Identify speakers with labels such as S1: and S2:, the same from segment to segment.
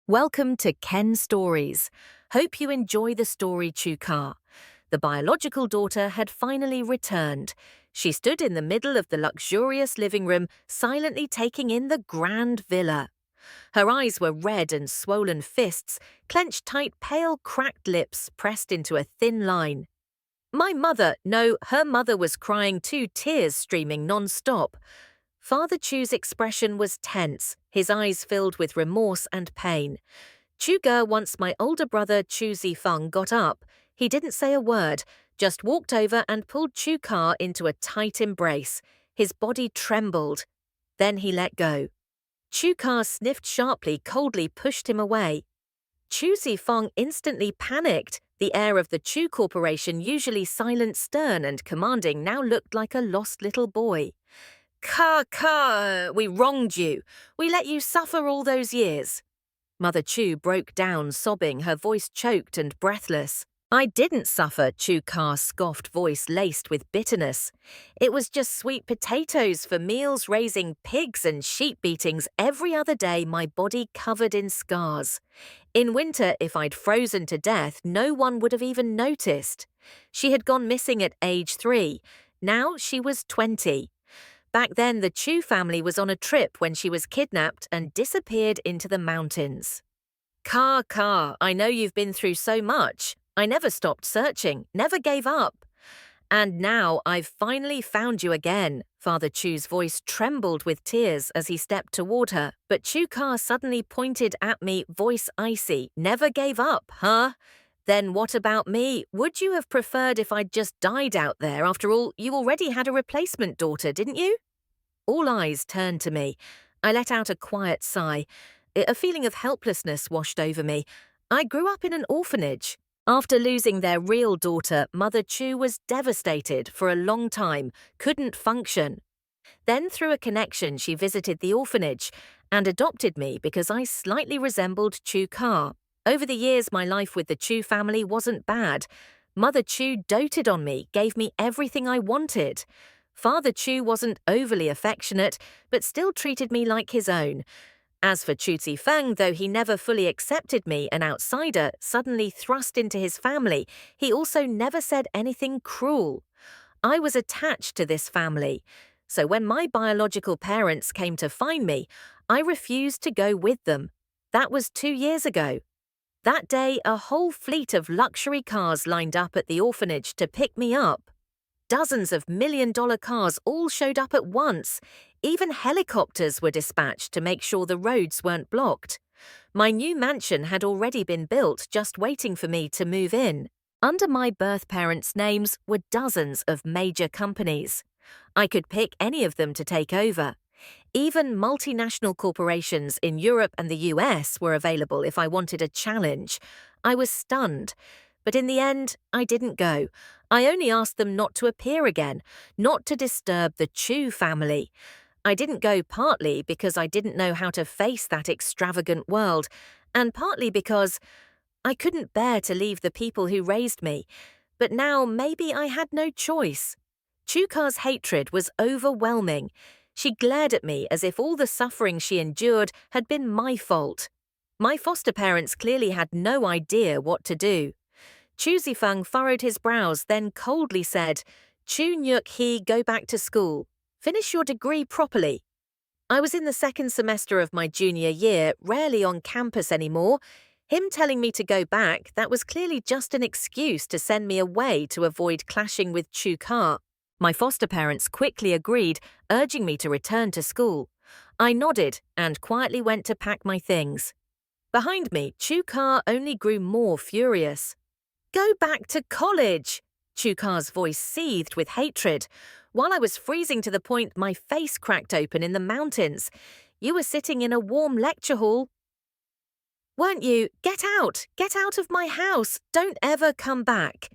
S1: Welcome to Ken Stories. Hope you enjoy the story Chu-Ka. The biological daughter had finally returned. She stood in the middle of the luxurious living room, silently taking in the grand villa. Her eyes were red and swollen fists, clenched tight, pale, cracked lips pressed into a thin line. Her mother was crying too, tears streaming non-stop. Father Chu's expression was tense, his eyes filled with remorse and pain. Chu-Ge, once my older brother Chu Zifeng got up, he didn't say a word, just walked over and pulled Chu-Ka into a tight embrace. His body trembled. Then he let go. Chu-Ka sniffed sharply, coldly pushed him away. Chu Zifeng instantly panicked. The heir of the Chu Corporation, usually silent, stern, and commanding, now looked like a lost little boy. We wronged you. We let you suffer all those years. Mother Chu broke down, sobbing, her voice choked and breathless. I didn't suffer, Chu-Ka's scoffed voice laced with bitterness. It was just sweet potatoes for meals, raising pigs and sheep beatings every other day, my body covered in scars. In winter, if I'd frozen to death, no one would have even noticed. She had gone missing at age 3. Now she was 20. Back then, the Chu family was on a trip when she was kidnapped and disappeared into the mountains. I know you've been through so much. I never stopped searching, never gave up. And now I've finally found you again. Father Chu's voice trembled with tears as he stepped toward her, but Chu-Ka suddenly pointed at me, voice icy. Never gave up, huh? Then what about me? Would you have preferred if I'd just died out there? After all, you already had a replacement daughter, didn't you? All eyes turned to me. I let out a quiet sigh. A feeling of helplessness washed over me. I grew up in an orphanage. After losing their real daughter, Mother Chu was devastated for a long time, couldn't function. Then, through a connection, she visited the orphanage and adopted me because I slightly resembled Chu-Ka. Over the years, my life with the Chu family wasn't bad. Mother Chu doted on me, gave me everything I wanted. Father Chu wasn't overly affectionate, but still treated me like his own. As for Chu Zifeng, though he never fully accepted me, an outsider, suddenly thrust into his family, he also never said anything cruel. I was attached to this family. So when my biological parents came to find me, I refused to go with them. That was 2 years ago. That day, a whole fleet of luxury cars lined up at the orphanage to pick me up. Dozens of million-dollar cars all showed up at once. Even helicopters were dispatched to make sure the roads weren't blocked. My new mansion had already been built, just waiting for me to move in. Under my birth parents' names were dozens of major companies. I could pick any of them to take over. Even multinational corporations in Europe and the US were available if I wanted a challenge. I was stunned. But in the end, I didn't go. I only asked them not to appear again, not to disturb the Chu family. I didn't go partly because I didn't know how to face that extravagant world, and partly because I couldn't bear to leave the people who raised me. But now maybe I had no choice. Chu-Ka's hatred was overwhelming. She glared at me as if all the suffering she endured had been my fault. My foster parents clearly had no idea what to do. Chu Zifeng furrowed his brows, then coldly said, Chu Nyuk Hee, go back to school. Finish your degree properly. I was in the 2nd semester of my junior year, rarely on campus anymore. Him telling me to go back, that was clearly just an excuse to send me away to avoid clashing with Chu-Ka. My foster parents quickly agreed, urging me to return to school. I nodded and quietly went to pack my things. Behind me, Chu-Ka only grew more furious. Go back to college! Chu-Ka's voice seethed with hatred. While I was freezing to the point my face cracked open in the mountains, you were sitting in a warm lecture hall. Weren't you? Get out! Get out of my house! Don't ever come back!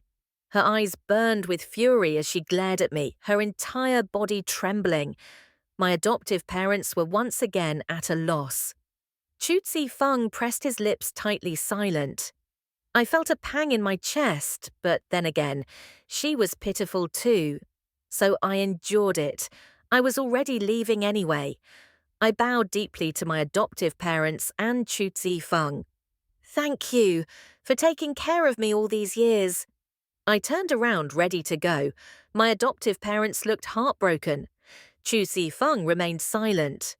S1: Her eyes burned with fury as she glared at me, her entire body trembling. My adoptive parents were once again at a loss. Chu Zifeng pressed his lips tightly, silent. I felt a pang in my chest, but then again, she was pitiful too. So I endured it. I was already leaving anyway. I bowed deeply to my adoptive parents and Chu Feng. Thank you for taking care of me all these years. I turned around, ready to go. My adoptive parents looked heartbroken. Chu Feng remained silent.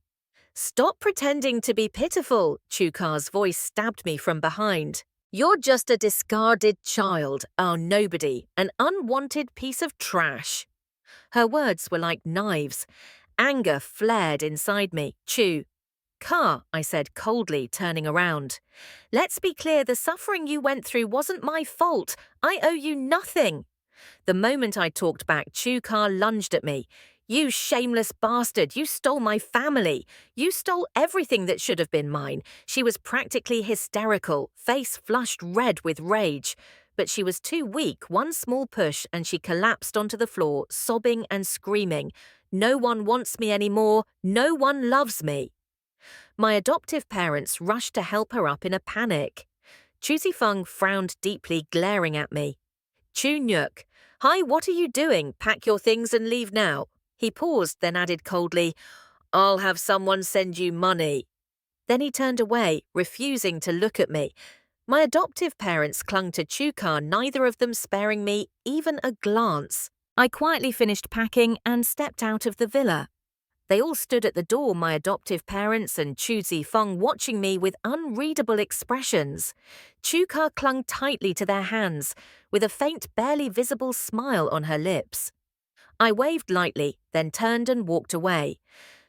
S1: Stop pretending to be pitiful, Chu Ka's voice stabbed me from behind. You're just a discarded child, our nobody, an unwanted piece of trash. Her words were like knives. Anger flared inside me. Chu Ka, I said coldly, turning around. Let's be clear, the suffering you went through wasn't my fault. I owe you nothing. The moment I talked back, Chu Ka lunged at me. You shameless bastard, you stole my family. You stole everything that should have been mine. She was practically hysterical, face flushed red with rage. But she was too weak. One small push and she collapsed onto the floor, sobbing and screaming. No one wants me anymore. No one loves me. My adoptive parents rushed to help her up in a panic. Chu Feng frowned deeply, glaring at me. Chu Nyuk, hi, what are you doing? Pack your things and leave now. He paused, then added coldly, I'll have someone send you money. Then he turned away, refusing to look at me. My adoptive parents clung to Chu Ka, neither of them sparing me even a glance. I quietly finished packing and stepped out of the villa. They all stood at the door, my adoptive parents and Chu Feng, watching me with unreadable expressions. Chu Ka clung tightly to their hands, with a faint, barely visible smile on her lips. I waved lightly, then turned and walked away.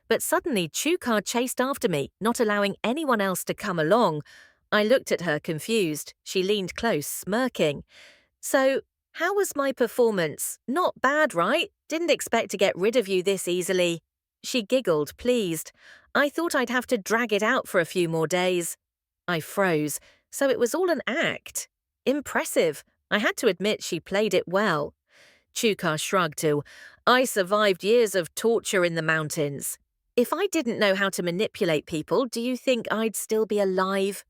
S1: But suddenly Chu Ka chased after me, not allowing anyone else to come along. I looked at her, confused. She leaned close, smirking. So, how was my performance? Not bad, right? Didn't expect to get rid of you this easily. She giggled, pleased. I thought I'd have to drag it out for a few more days. I froze. So it was all an act. Impressive. I had to admit she played it well. Chu Ka shrugged to, I survived years of torture in the mountains. If I didn't know how to manipulate people, do you think I'd still be alive?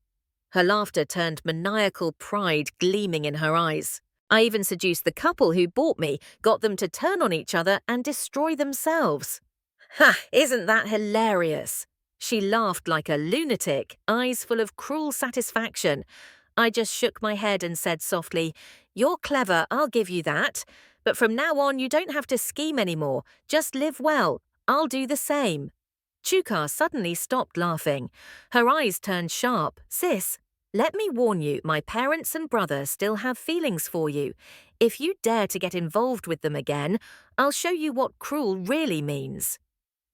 S1: Her laughter turned maniacal, pride gleaming in her eyes. I even seduced the couple who bought me, got them to turn on each other and destroy themselves. Ha! Isn't that hilarious? She laughed like a lunatic, eyes full of cruel satisfaction. I just shook my head and said softly, You're clever, I'll give you that. But from now on, you don't have to scheme anymore. Just live well. I'll do the same. Chu Ka suddenly stopped laughing. Her eyes turned sharp. Sis, let me warn you, my parents and brother still have feelings for you. If you dare to get involved with them again, I'll show you what cruel really means.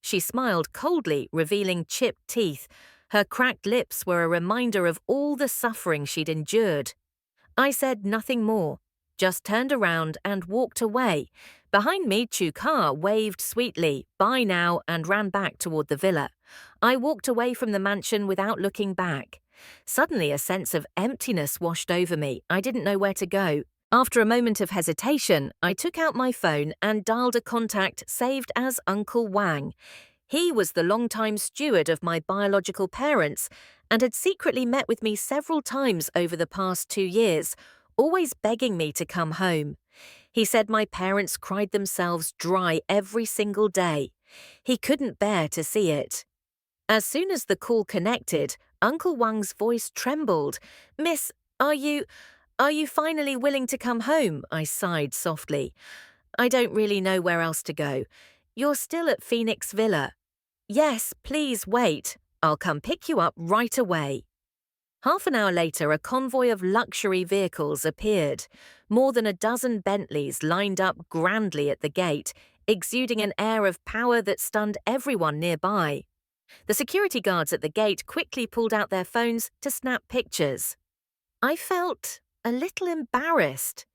S1: She smiled coldly, revealing chipped teeth. Her cracked lips were a reminder of all the suffering she'd endured. I said nothing more, just turned around and walked away. Behind me, Chu Ka waved sweetly, bye now, and ran back toward the villa. I walked away from the mansion without looking back. Suddenly, a sense of emptiness washed over me. I didn't know where to go. After a moment of hesitation, I took out my phone and dialed a contact saved as Uncle Wang. He was the longtime steward of my biological parents and had secretly met with me several times over the past 2 years, always begging me to come home. He said my parents cried themselves dry every single day. He couldn't bear to see it. As soon as the call connected, Uncle Wang's voice trembled. Miss, are you finally willing to come home? I sighed softly. I don't really know where else to go. You're still at Phoenix Villa. Yes, please wait. I'll come pick you up right away. Half an hour later, a convoy of luxury vehicles appeared. More than a dozen Bentleys lined up grandly at the gate, exuding an air of power that stunned everyone nearby. The security guards at the gate quickly pulled out their phones to snap pictures. I felt a little embarrassed.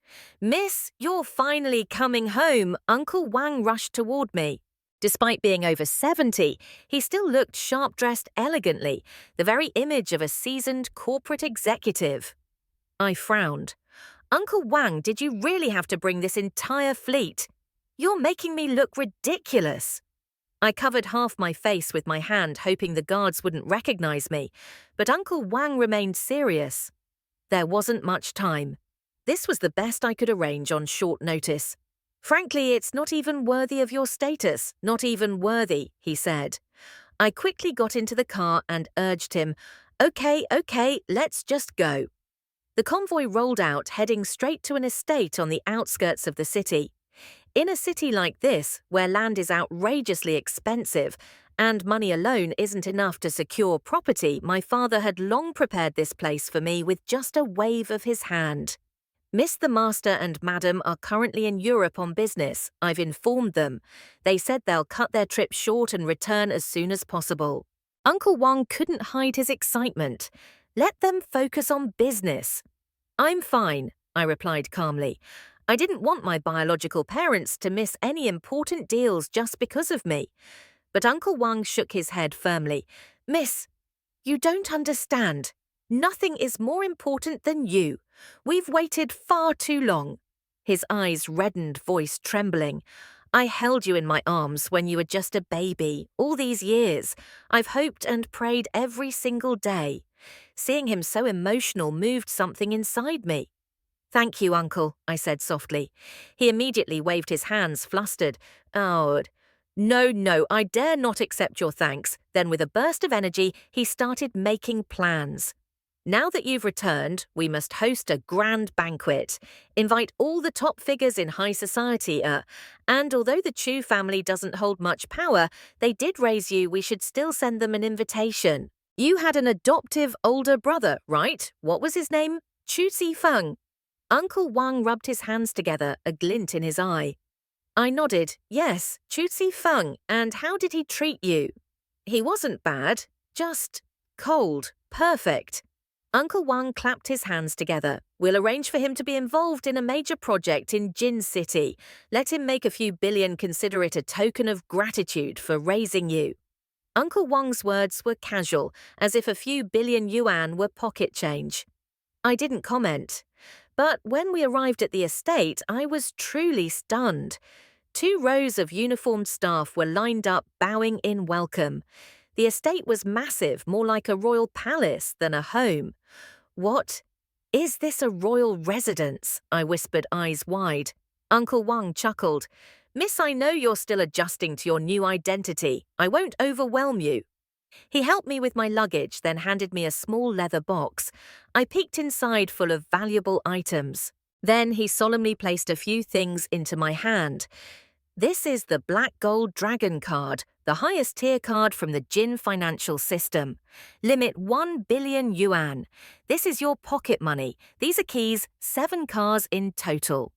S1: Miss, you're finally coming home. Uncle Wang rushed toward me. Despite being over 70, he still looked sharp-dressed elegantly, the very image of a seasoned corporate executive. I frowned. Uncle Wang, did you really have to bring this entire fleet? You're making me look ridiculous. I covered half my face with my hand, hoping the guards wouldn't recognize me, but Uncle Wang remained serious. There wasn't much time. This was the best I could arrange on short notice. Frankly, it's not even worthy of your status, not even worthy, he said. I quickly got into the car and urged him, Okay, let's just go. The convoy rolled out, heading straight to an estate on the outskirts of the city. In a city like this, where land is outrageously expensive and money alone isn't enough to secure property, my father had long prepared this place for me with just a wave of his hand. Miss the Master and Madam are currently in Europe on business. I've informed them. They said they'll cut their trip short and return as soon as possible. Uncle Wang couldn't hide his excitement. Let them focus on business. I'm fine, I replied calmly. I didn't want my biological parents to miss any important deals just because of me. But Uncle Wang shook his head firmly. Miss, you don't understand. Nothing is more important than you. We've waited far too long. His eyes reddened, voice trembling. I held you in my arms when you were just a baby. All these years, I've hoped and prayed every single day. Seeing him so emotional moved something inside me. Thank you, Uncle, I said softly. He immediately waved his hands, flustered. Oh, no, I dare not accept your thanks. Then with a burst of energy, he started making plans. Now that you've returned, we must host a grand banquet. Invite all the top figures in high society, and although the Chu family doesn't hold much power, they did raise you, we should still send them an invitation. You had an adoptive older brother, right? What was his name? Chu Feng. Uncle Wang rubbed his hands together, a glint in his eye. I nodded. Yes, Chu Feng. And how did he treat you? He wasn't bad, just cold, perfect. Uncle Wang clapped his hands together. We'll arrange for him to be involved in a major project in Jin City. Let him make a few billion, consider it a token of gratitude for raising you. Uncle Wang's words were casual, as if a few Billion-Yuan were pocket change. I didn't comment. But when we arrived at the estate, I was truly stunned. 2 rows of uniformed staff were lined up, bowing in welcome. The estate was massive, more like a royal palace than a home. What? Is this a royal residence? I whispered, eyes wide. Uncle Wang chuckled. Miss, I know you're still adjusting to your new identity. I won't overwhelm you. He helped me with my luggage, then handed me a small leather box. I peeked inside, full of valuable items. Then he solemnly placed a few things into my hand. This is the Black Gold Dragon card, the highest tier card from the Jin financial system. Limit 1 billion yuan. This is your pocket money. These are keys, 7 cars in total.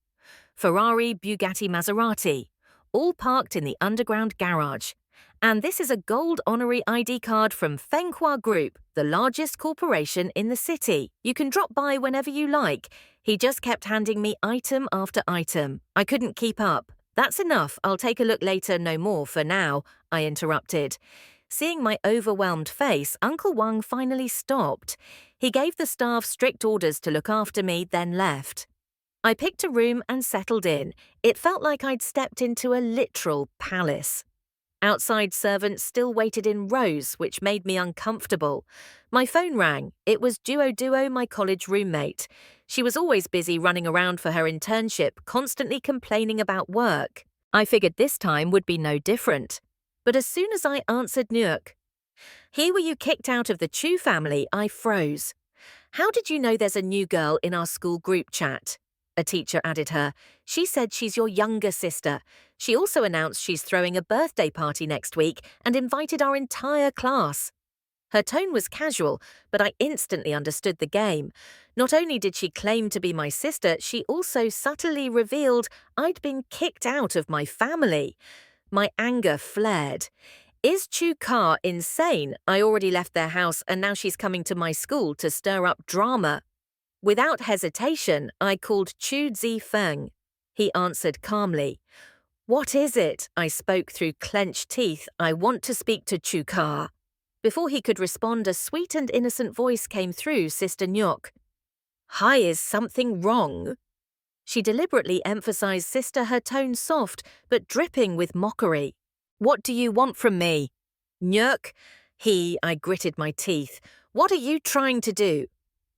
S1: Ferrari, Bugatti, Maserati, all parked in the underground garage. And this is a gold honorary ID card from Fenghua Group, the largest corporation in the city. You can drop by whenever you like. He just kept handing me item after item. I couldn't keep up. That's enough. I'll take a look later, no more for now, I interrupted. Seeing my overwhelmed face, Uncle Wang finally stopped. He gave the staff strict orders to look after me, then left. I picked a room and settled in. It felt like I'd stepped into a literal palace. Outside servants still waited in rows, which made me uncomfortable. My phone rang. It was Duo, my college roommate. She was always busy running around for her internship, constantly complaining about work. I figured this time would be no different. But as soon as I answered Nuke, "Here were you kicked out of the Chu family," I froze. "How did you know there's a new girl in our school group chat?" A teacher added her. "She said she's your younger sister. She also announced she's throwing a birthday party next week and invited our entire class." Her tone was casual, but I instantly understood the game. Not only did she claim to be my sister, she also subtly revealed I'd been kicked out of my family. My anger flared. Is Chu Ka insane? I already left their house and now she's coming to my school to stir up drama. Without hesitation, I called Chu Feng. He answered calmly. "What is it?" I spoke through clenched teeth. "I want to speak to Chu Ka." Before he could respond, a sweet and innocent voice came through Sister Nyok. "Hi, is something wrong?" She deliberately emphasized sister, her tone soft, but dripping with mockery. "What do you want from me?" "Nyok." I gritted my teeth. "What are you trying to do?"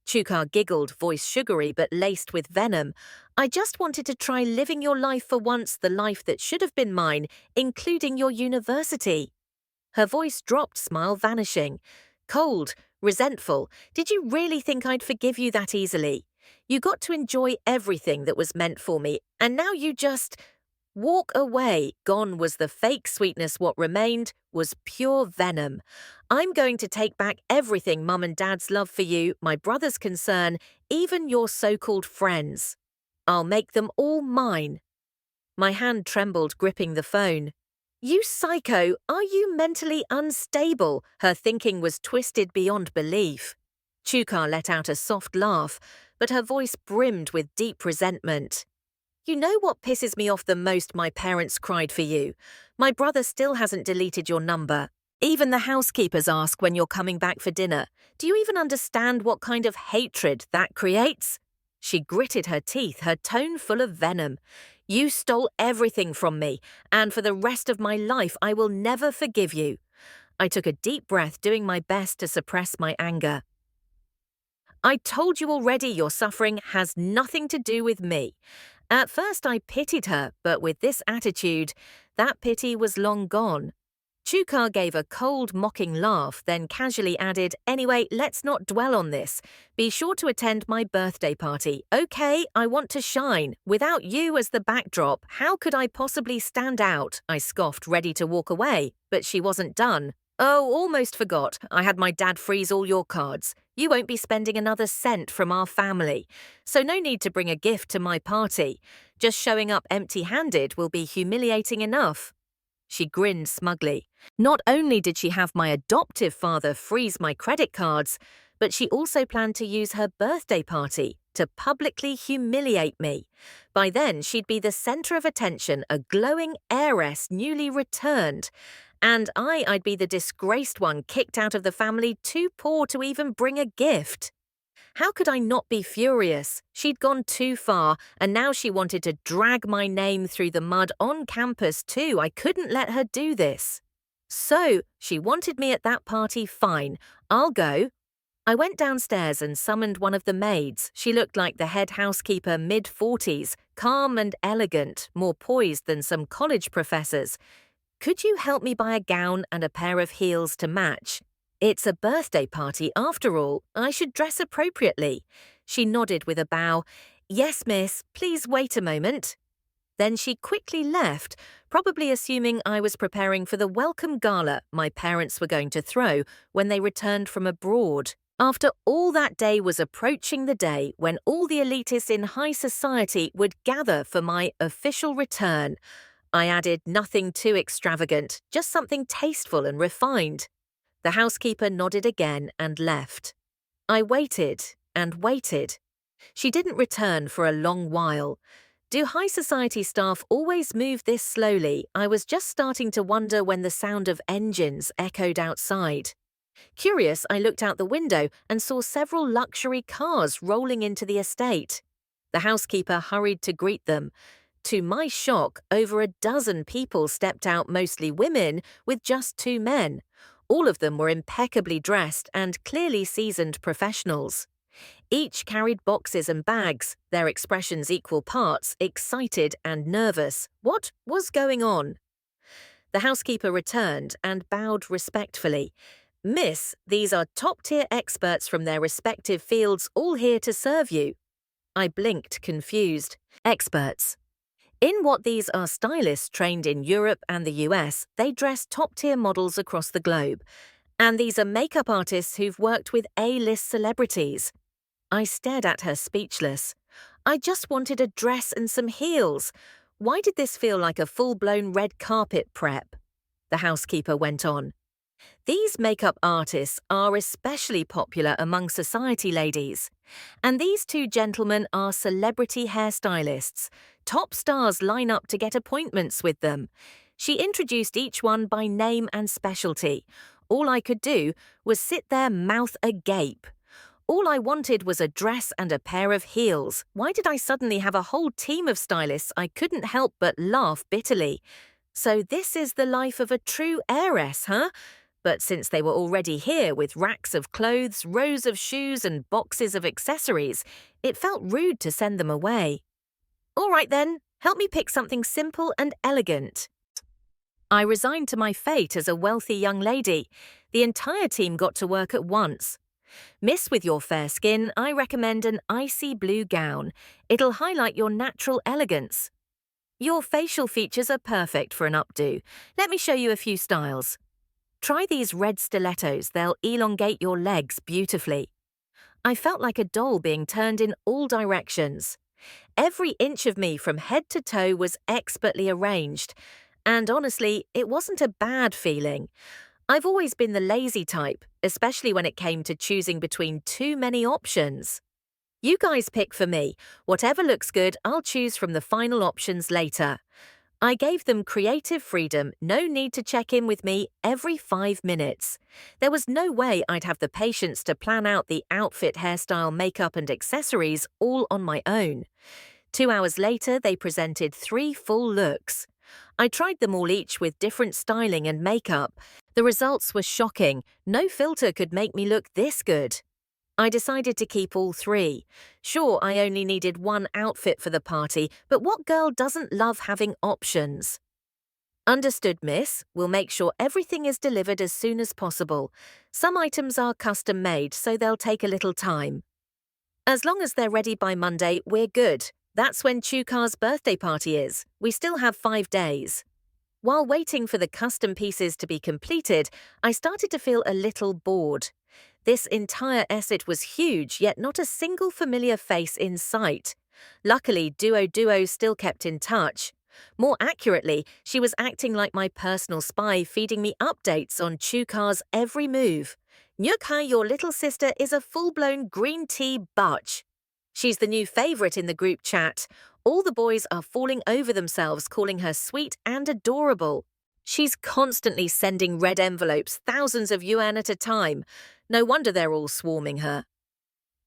S1: Chukar giggled, voice sugary but laced with venom. "I just wanted to try living your life for once, the life that should have been mine, including your university." Her voice dropped, smile vanishing. Cold, resentful. Did you really think I'd forgive you that easily? You got to enjoy everything that was meant for me, and now you just… Walk away. Gone was the fake sweetness. What remained was pure venom. I'm going to take back everything Mum and Dad's love for you, my brother's concern, even your so-called friends. I'll make them all mine. My hand trembled, gripping the phone. You psycho, are you mentally unstable? Her thinking was twisted beyond belief. Chukar let out a soft laugh, but her voice brimmed with deep resentment. You know what pisses me off the most? My parents cried for you. My brother still hasn't deleted your number. Even the housekeepers ask when you're coming back for dinner. Do you even understand what kind of hatred that creates? She gritted her teeth, her tone full of venom. You stole everything from me, and for the rest of my life I will never forgive you. I took a deep breath, doing my best to suppress my anger. I told you already, your suffering has nothing to do with me. At first I pitied her, but with this attitude, that pity was long gone. Chukar gave a cold, mocking laugh, then casually added, Anyway, let's not dwell on this. Be sure to attend my birthday party. Okay, I want to shine. Without you as the backdrop, how could I possibly stand out? I scoffed, ready to walk away, but she wasn't done. Oh, almost forgot. I had my dad freeze all your cards. You won't be spending another cent from our family, so no need to bring a gift to my party. Just showing up empty-handed will be humiliating enough. She grinned smugly. Not only did she have my adoptive father freeze my credit cards, but she also planned to use her birthday party to publicly humiliate me. By then, she'd be the center of attention, a glowing heiress newly returned. And I'd be the disgraced one kicked out of the family, too poor to even bring a gift. How could I not be furious? She'd gone too far, and now she wanted to drag my name through the mud on campus too. I couldn't let her do this. So, she wanted me at that party, fine. I'll go. I went downstairs and summoned one of the maids. She looked like the head housekeeper, mid-40s, calm and elegant, more poised than some college professors. Could you help me buy a gown and a pair of heels to match? It's a birthday party after all. I should dress appropriately. She nodded with a bow. Yes, miss. Please wait a moment. Then she quickly left, probably assuming I was preparing for the welcome gala my parents were going to throw when they returned from abroad. After all, that day was approaching the day when all the elitists in high society would gather for my official return. I added nothing too extravagant, just something tasteful and refined. The housekeeper nodded again and left. I waited and waited. She didn't return for a long while. Do high society staff always move this slowly? I was just starting to wonder when the sound of engines echoed outside. Curious, I looked out the window and saw several luxury cars rolling into the estate. The housekeeper hurried to greet them. To my shock, over a dozen people stepped out, mostly women, with just 2 men. All of them were impeccably dressed and clearly seasoned professionals. Each carried boxes and bags, their expressions equal parts, excited and nervous. What was going on? The housekeeper returned and bowed respectfully. Miss, these are top-tier experts from their respective fields, all here to serve you. I blinked, confused. Experts. In what these are stylists trained in Europe and the US, they dress top-tier models across the globe. And these are makeup artists who've worked with A-list celebrities. I stared at her, speechless. I just wanted a dress and some heels. Why did this feel like a full-blown red carpet prep? The housekeeper went on. These makeup artists are especially popular among society ladies. And these 2 gentlemen are celebrity hairstylists. Top stars line up to get appointments with them. She introduced each one by name and specialty. All I could do was sit there, mouth agape. All I wanted was a dress and a pair of heels. Why did I suddenly have a whole team of stylists? I couldn't help but laugh bitterly. So this is the life of a true heiress, huh? But since they were already here with racks of clothes, rows of shoes and boxes of accessories, it felt rude to send them away. All right then, help me pick something simple and elegant. I resigned to my fate as a wealthy young lady. The entire team got to work at once. Miss with your fair skin, I recommend an icy blue gown. It'll highlight your natural elegance. Your facial features are perfect for an updo. Let me show you a few styles. Try these red stilettos, they'll elongate your legs beautifully. I felt like a doll being turned in all directions. Every inch of me from head to toe was expertly arranged. And honestly, it wasn't a bad feeling. I've always been the lazy type, especially when it came to choosing between too many options. You guys pick for me. Whatever looks good, I'll choose from the final options later. I gave them creative freedom, no need to check in with me every 5 minutes. There was no way I'd have the patience to plan out the outfit, hairstyle, makeup and accessories all on my own. 2 hours later, they presented 3 full looks. I tried them all, each with different styling and makeup. The results were shocking. No filter could make me look this good. I decided to keep all 3. Sure, I only needed 1 outfit for the party, but what girl doesn't love having options? Understood, miss. We'll make sure everything is delivered as soon as possible. Some items are custom made, so they'll take a little time. As long as they're ready by Monday, we're good. That's when Chuka's birthday party is. We still have 5 days. While waiting for the custom pieces to be completed, I started to feel a little bored. This entire asset was huge, yet not a single familiar face in sight. Luckily, Duo still kept in touch. More accurately, she was acting like my personal spy, feeding me updates on Chuka's every move. Nyukai, your little sister, is a full-blown green tea butch. She's the new favorite in the group chat. All the boys are falling over themselves, calling her sweet and adorable. She's constantly sending red envelopes, thousands of yuan at a time. No wonder they're all swarming her.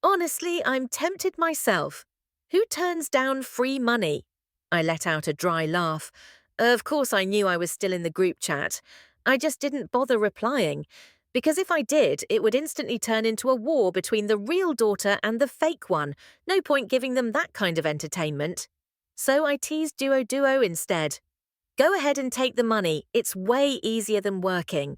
S1: Honestly, I'm tempted myself. Who turns down free money? I let out a dry laugh. Of course I knew I was still in the group chat. I just didn't bother replying, because if I did, it would instantly turn into a war between the real daughter and the fake one. No point giving them that kind of entertainment. So I teased Duo instead. Go ahead and take the money. It's way easier than working.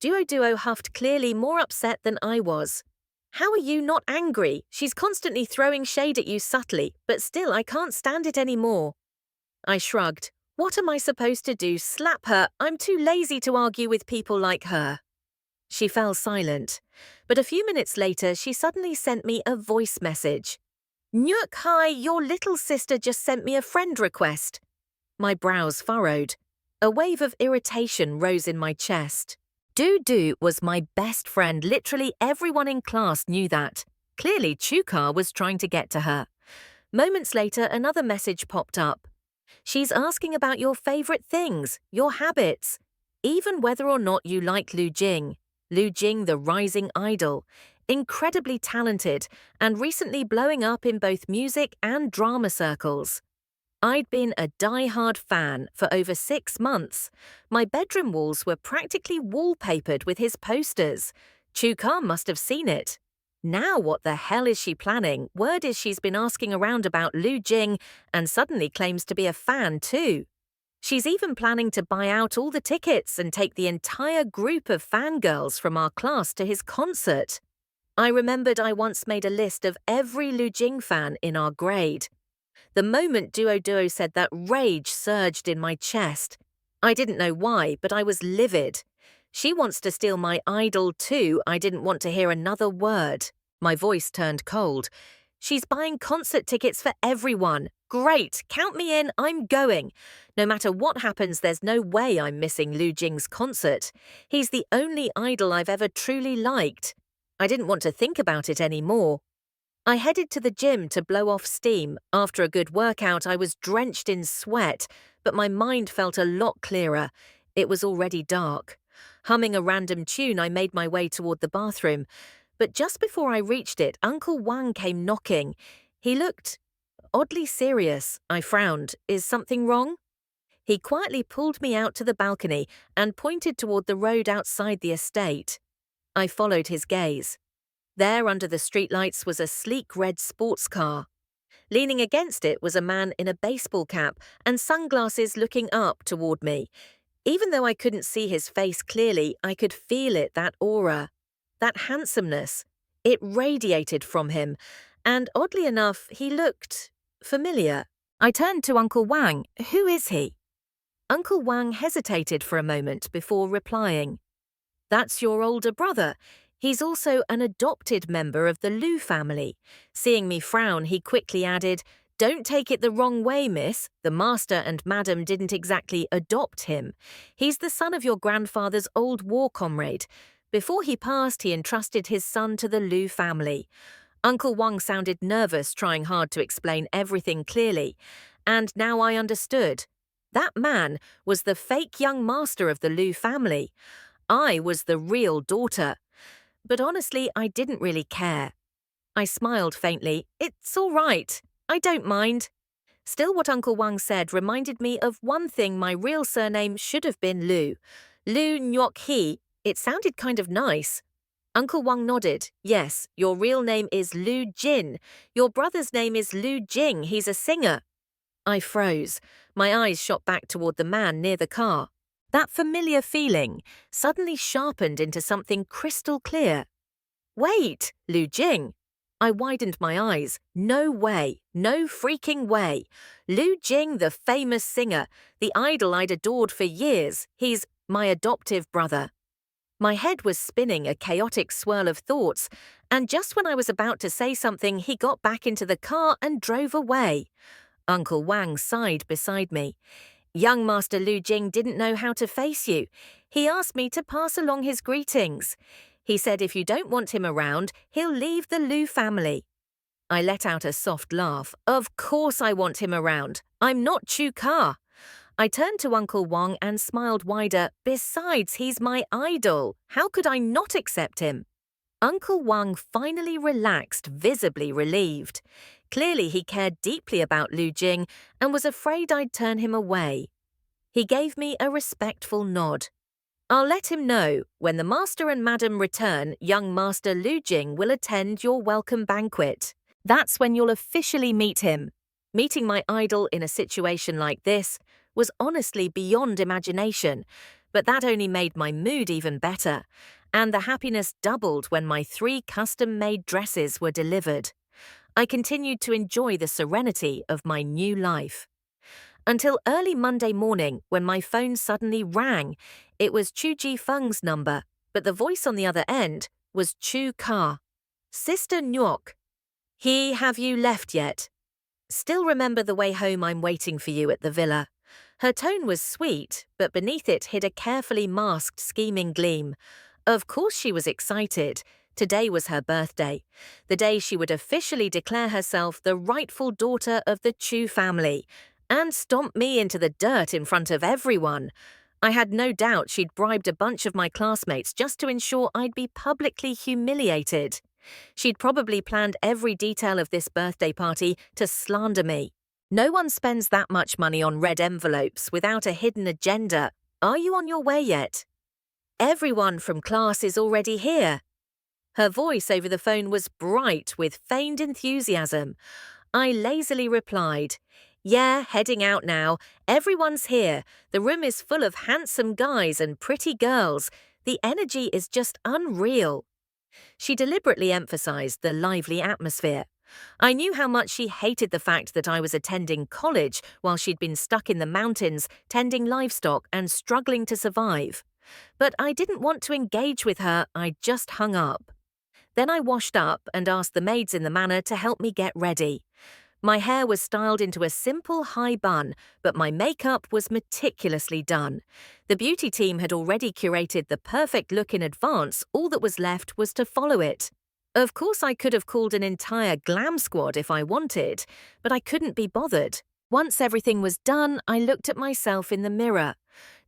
S1: Duo huffed, clearly more upset than I was. How are you not angry? She's constantly throwing shade at you subtly, but still I can't stand it anymore. I shrugged. What am I supposed to do? Slap her? I'm too lazy to argue with people like her. She fell silent, but a few minutes later she suddenly sent me a voice message. Nyuk, hi, your little sister just sent me a friend request. My brows furrowed. A wave of irritation rose in my chest. Du was my best friend. Literally everyone in class knew that. Clearly Chuka was trying to get to her. Moments later, another message popped up. She's asking about your favorite things, your habits, even whether or not you like Lu Jing. Lu Jing, the rising idol, incredibly talented and recently blowing up in both music and drama circles. I'd been a die-hard fan for over 6 months. My bedroom walls were practically wallpapered with his posters. Chuka must have seen it. Now what the hell is she planning? Word is she's been asking around about Lu Jing and suddenly claims to be a fan too. She's even planning to buy out all the tickets and take the entire group of fangirls from our class to his concert. I remembered I once made a list of every Lu Jing fan in our grade. The moment Duo said that, rage surged in my chest. I didn't know why, but I was livid. She wants to steal my idol too. I didn't want to hear another word. My voice turned cold. She's buying concert tickets for everyone. Great, count me in, I'm going. No matter what happens, there's no way I'm missing Lu Jing's concert. He's the only idol I've ever truly liked. I didn't want to think about it anymore. I headed to the gym to blow off steam. After a good workout, I was drenched in sweat, but my mind felt a lot clearer. It was already dark. Humming a random tune, I made my way toward the bathroom. But just before I reached it, Uncle Wang came knocking. He looked oddly serious. I frowned. Is something wrong? He quietly pulled me out to the balcony and pointed toward the road outside the estate. I followed his gaze. There, under the streetlights, was a sleek red sports car. Leaning against it was a man in a baseball cap and sunglasses looking up toward me. Even though I couldn't see his face clearly, I could feel it, that aura, that handsomeness. It radiated from him, and oddly enough, he looked familiar. I turned to Uncle Wang. Who is he? Uncle Wang hesitated for a moment before replying. That's your older brother. He's also an adopted member of the Lu family. Seeing me frown, he quickly added, Don't take it the wrong way, miss. The master and madam didn't exactly adopt him. He's the son of your grandfather's old war comrade. Before he passed, he entrusted his son to the Lu family. Uncle Wang sounded nervous, trying hard to explain everything clearly. And now I understood. That man was the fake young master of the Lu family. I was the real daughter. But honestly, I didn't really care. I smiled faintly. It's all right. I don't mind. Still, what Uncle Wang said reminded me of one thing my real surname should have been Lu. Lu Nyok Hee. It sounded kind of nice. Uncle Wang nodded. Yes, your real name is Lu Jin. Your brother's name is Lu Jing. He's a singer. I froze. My eyes shot back toward the man near the car. That familiar feeling suddenly sharpened into something crystal clear. Wait, Lu Jing. I widened my eyes. No way. No freaking way. Lu Jing, the famous singer, the idol I'd adored for years. He's my adoptive brother. My head was spinning a chaotic swirl of thoughts, and just when I was about to say something, he got back into the car and drove away. Uncle Wang sighed beside me. Young Master Lu Jing didn't know how to face you. He asked me to pass along his greetings. He said if you don't want him around, he'll leave the Lu family. I let out a soft laugh. Of course I want him around. I'm not Chu Ka. I turned to Uncle Wang and smiled wider. Besides, he's my idol. How could I not accept him? Uncle Wang finally relaxed, visibly relieved. Clearly he cared deeply about Lu Jing and was afraid I'd turn him away. He gave me a respectful nod. I'll let him know. When the master and madam return, young Master Lu Jing will attend your welcome banquet. That's when you'll officially meet him. Meeting my idol in a situation like this was honestly beyond imagination, but that only made my mood even better, and the happiness doubled when my 3 custom-made dresses were delivered. I continued to enjoy the serenity of my new life. Until early Monday morning, when my phone suddenly rang. It was Chu Ji-feng's number, but the voice on the other end was Chu Ka. Sister Nyok. Have you left yet? Still remember the way home. I'm waiting for you at the villa. Her tone was sweet, but beneath it hid a carefully masked, scheming gleam. Of course she was excited. Today was her birthday, the day she would officially declare herself the rightful daughter of the Chu family, and stomp me into the dirt in front of everyone. I had no doubt she'd bribed a bunch of my classmates just to ensure I'd be publicly humiliated. She'd probably planned every detail of this birthday party to slander me. No one spends that much money on red envelopes without a hidden agenda. Are you on your way yet? Everyone from class is already here. Her voice over the phone was bright with feigned enthusiasm. I lazily replied, Yeah, heading out now. Everyone's here. The room is full of handsome guys and pretty girls. The energy is just unreal. She deliberately emphasized the lively atmosphere. I knew how much she hated the fact that I was attending college while she'd been stuck in the mountains, tending livestock and struggling to survive. But I didn't want to engage with her. I just hung up. Then I washed up and asked the maids in the manor to help me get ready. My hair was styled into a simple high bun, but my makeup was meticulously done. The beauty team had already curated the perfect look in advance. All that was left was to follow it. Of course, I could have called an entire glam squad if I wanted, but I couldn't be bothered. Once everything was done, I looked at myself in the mirror.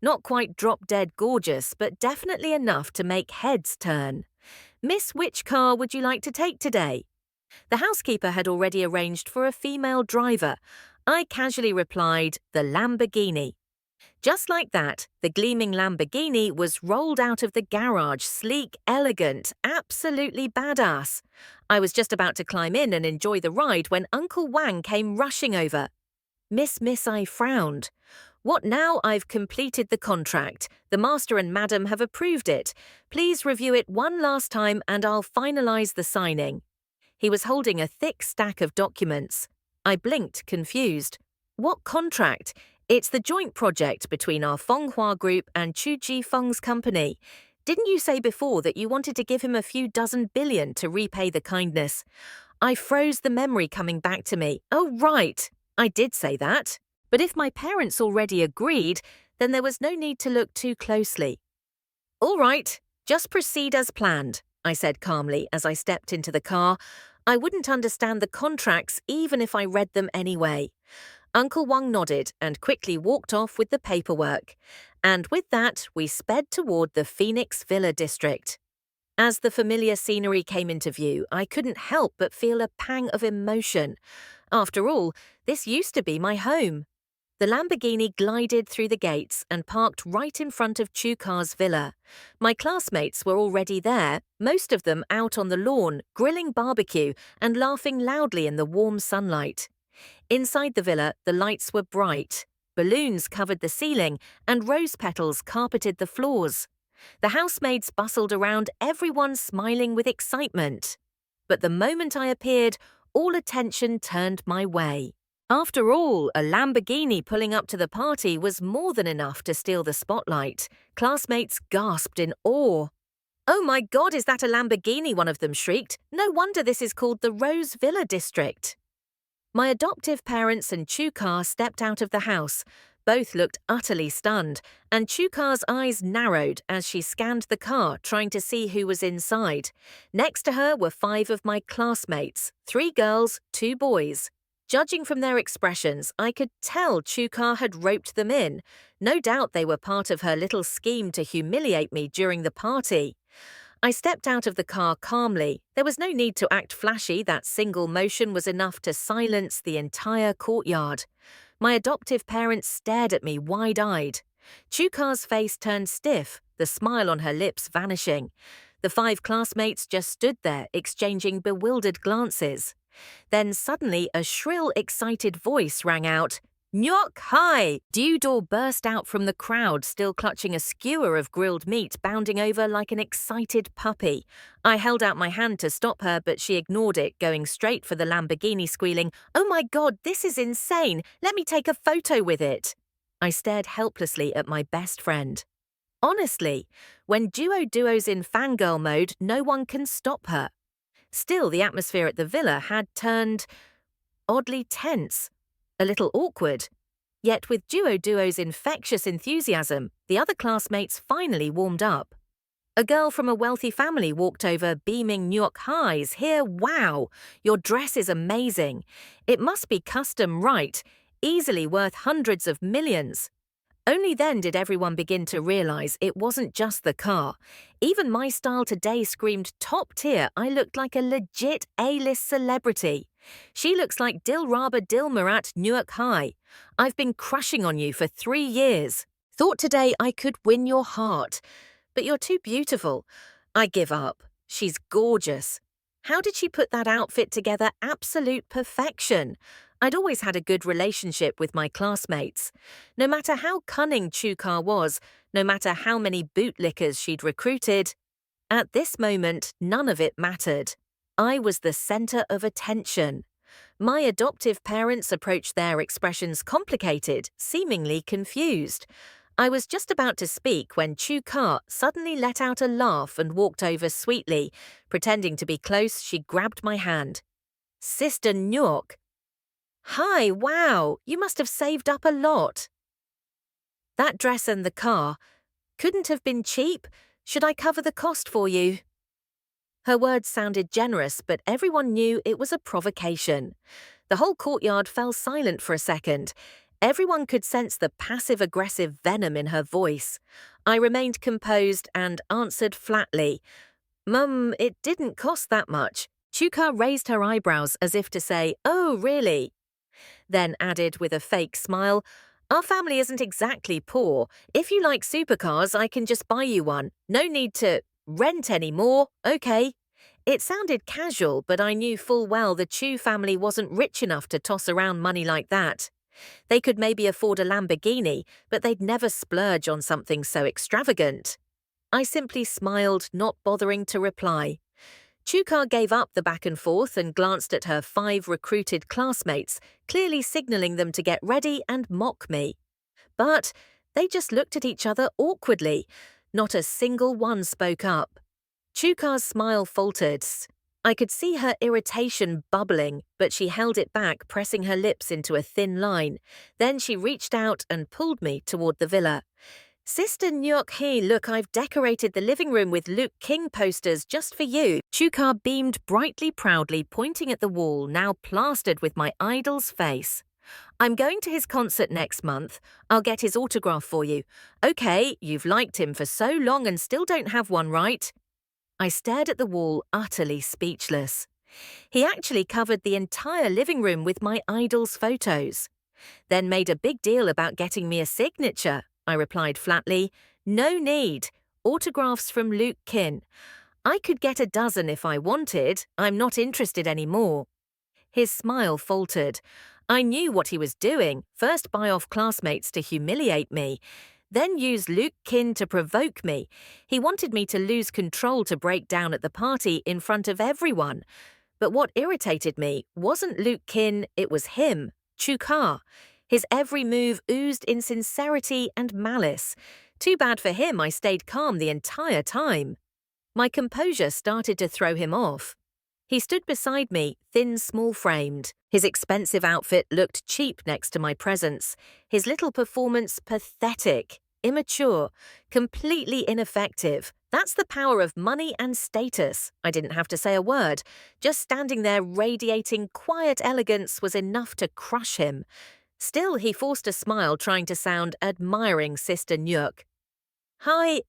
S1: Not quite drop-dead gorgeous, but definitely enough to make heads turn. Miss, which car would you like to take today? The housekeeper had already arranged for a female driver. I casually replied, the Lamborghini. Just like that, the gleaming Lamborghini was rolled out of the garage, sleek, elegant, absolutely badass. I was just about to climb in and enjoy the ride when Uncle Wang came rushing over. Miss, I frowned. What now? I've completed the contract. The master and madam have approved it. Please review it one last time and I'll finalize the signing. He was holding a thick stack of documents. I blinked, confused. What contract? It's the joint project between our Fenghua Group and Chu Ji-Feng's company. Didn't you say before that you wanted to give him a few dozen billion to repay the kindness? I froze, the memory coming back to me. Oh, right. I did say that. But if my parents already agreed, then there was no need to look too closely. All right, just proceed as planned, I said calmly as I stepped into the car. I wouldn't understand the contracts even if I read them anyway. Uncle Wang nodded and quickly walked off with the paperwork. And with that, we sped toward the Phoenix Villa district. As the familiar scenery came into view, I couldn't help but feel a pang of emotion. After all, this used to be my home. The Lamborghini glided through the gates and parked right in front of Chuka's villa. My classmates were already there, most of them out on the lawn, grilling barbecue and laughing loudly in the warm sunlight. Inside the villa, the lights were bright. Balloons covered the ceiling and rose petals carpeted the floors. The housemaids bustled around, everyone smiling with excitement. But the moment I appeared, all attention turned my way. After all, a Lamborghini pulling up to the party was more than enough to steal the spotlight. Classmates gasped in awe. "Oh my God, is that a Lamborghini?" one of them shrieked. "No wonder this is called the Rose Villa District." My adoptive parents and Chuka stepped out of the house. Both looked utterly stunned, and Chuka's eyes narrowed as she scanned the car, trying to see who was inside. Next to her were 5 of my classmates, 3 girls, 2 boys. Judging from their expressions, I could tell Chuka had roped them in. No doubt they were part of her little scheme to humiliate me during the party. I stepped out of the car calmly. There was no need to act flashy. That single motion was enough to silence the entire courtyard. My adoptive parents stared at me wide-eyed. Chuka's face turned stiff, the smile on her lips vanishing. The 5 classmates just stood there, exchanging bewildered glances. Then suddenly a shrill, excited voice rang out. "Nyok Hai!" Deodore burst out from the crowd, still clutching a skewer of grilled meat, bounding over like an excited puppy. I held out my hand to stop her, but she ignored it, going straight for the Lamborghini, squealing, "Oh my God, this is insane! Let me take a photo with it!" I stared helplessly at my best friend. Honestly, when duo's in fangirl mode, no one can stop her. Still, the atmosphere at the villa had turned oddly tense. A little awkward. Yet with duo's infectious enthusiasm, the other classmates finally warmed up. A girl from a wealthy family walked over, beaming, "Nyok Hai's here, wow! Your dress is amazing. It must be custom right, easily worth hundreds of millions." Only then did everyone begin to realize it wasn't just the car. Even my style today screamed top tier. I looked like a legit A-list celebrity. "She looks like Dilraba Dilmurat Nyok Hai. I've been crushing on you for 3 years. Thought today I could win your heart. But you're too beautiful. I give up. She's gorgeous. How did she put that outfit together? Absolute perfection." I'd always had a good relationship with my classmates. No matter how cunning Chuka was, no matter how many bootlickers she'd recruited, at this moment, none of it mattered. I was the center of attention. My adoptive parents approached their expressions complicated, seemingly confused. I was just about to speak when Chuka suddenly let out a laugh and walked over sweetly. Pretending to be close, she grabbed my hand. "Sister Nyok." "Hi, wow, you must have saved up a lot." "That dress and the car couldn't have been cheap. Should I cover the cost for you?" Her words sounded generous, but everyone knew it was a provocation. The whole courtyard fell silent for a second. Everyone could sense the passive-aggressive venom in her voice. I remained composed and answered flatly, "Mum, it didn't cost that much." Chuka raised her eyebrows as if to say, "Oh, really?" Then added with a fake smile, "Our family isn't exactly poor. If you like supercars, I can just buy you one. No need to rent anymore, okay?" It sounded casual, but I knew full well the Chu family wasn't rich enough to toss around money like that. They could maybe afford a Lamborghini, but they'd never splurge on something so extravagant. I simply smiled, not bothering to reply. Chukar gave up the back and forth and glanced at her 5 recruited classmates, clearly signalling them to get ready and mock me. But they just looked at each other awkwardly. Not a single one spoke up. Chukar's smile faltered. I could see her irritation bubbling, but she held it back, pressing her lips into a thin line. Then she reached out and pulled me toward the villa. Sister Nyok-hee, look, I've decorated the living room with Luke King posters just for you. Chukar beamed brightly proudly, pointing at the wall, now plastered with my idol's face. I'm going to his concert next month. I'll get his autograph for you. Okay, you've liked him for so long and still don't have one, right? I stared at the wall, utterly speechless. He actually covered the entire living room with my idol's photos. Then made a big deal about getting me a signature. I replied flatly, no need. Autographs from Luke Kin. I could get a dozen if I wanted. I'm not interested anymore. His smile faltered. I knew what he was doing. First buy off classmates to humiliate me. Then use Luke Kin to provoke me. He wanted me to lose control to break down at the party in front of everyone. But what irritated me wasn't Luke Kin, it was him, Chukar. His every move oozed insincerity and malice. Too bad for him I stayed calm the entire time. My composure started to throw him off. He stood beside me, thin, small-framed. His expensive outfit looked cheap next to my presence. His little performance pathetic, immature, completely ineffective. That's the power of money and status. I didn't have to say a word. Just standing there radiating quiet elegance was enough to crush him. Still, he forced a smile, trying to sound admiring Sister Nyuk. Hi.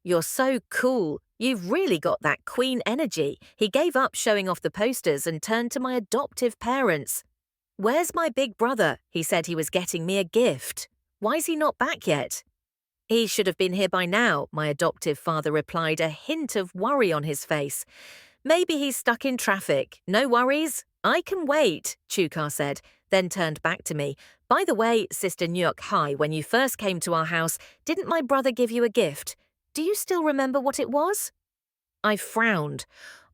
S1: You're so cool. You've really got that queen energy. He gave up showing off the posters and turned to my adoptive parents. Where's my big brother? He said he was getting me a gift. Why's he not back yet? He should have been here by now, my adoptive father replied, a hint of worry on his face. Maybe he's stuck in traffic. No worries. I can wait, Chukar said, then turned back to me. By the way, Sister Nyuk-hee, when you first came to our house, didn't my brother give you a gift? Do you still remember what it was? I frowned.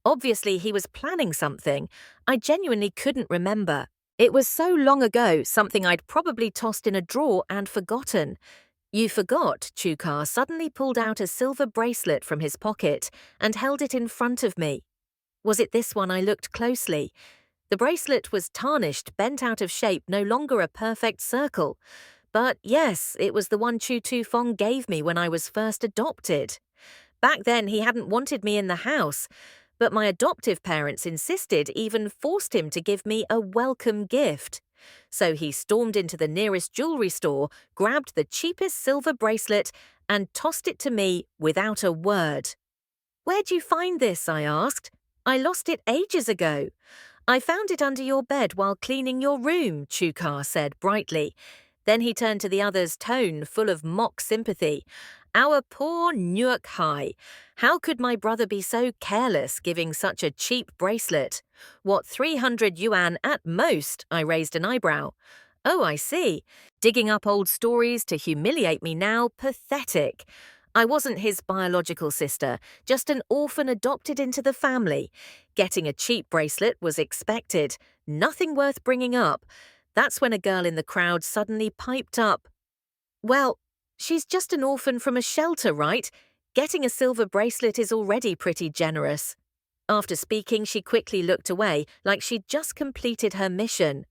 S1: Obviously, he was planning something. I genuinely couldn't remember. It was so long ago, something I'd probably tossed in a drawer and forgotten. You forgot, Chukar suddenly pulled out a silver bracelet from his pocket and held it in front of me. Was it this one? I looked closely. The bracelet was tarnished, bent out of shape, no longer a perfect circle. But yes, it was the one Chu Tu-fong gave me when I was first adopted. Back then, he hadn't wanted me in the house, but my adoptive parents insisted, even forced him to give me a welcome gift. So he stormed into the nearest jewelry store, grabbed the cheapest silver bracelet, and tossed it to me without a word. Where'd you find this? I asked. I lost it ages ago. I found it under your bed while cleaning your room, Chukar said brightly. Then he turned to the others, tone full of mock sympathy. Our poor Nyuk-hee. How could my brother be so careless giving such a cheap bracelet? What, 300 yuan at most? I raised an eyebrow. Oh, I see. Digging up old stories to humiliate me now, pathetic. I wasn't his biological sister, just an orphan adopted into the family. Getting a cheap bracelet was expected, nothing worth bringing up. That's when a girl in the crowd suddenly piped up. Well, she's just an orphan from a shelter, right? Getting a silver bracelet is already pretty generous. After speaking, she quickly looked away, like she'd just completed her mission.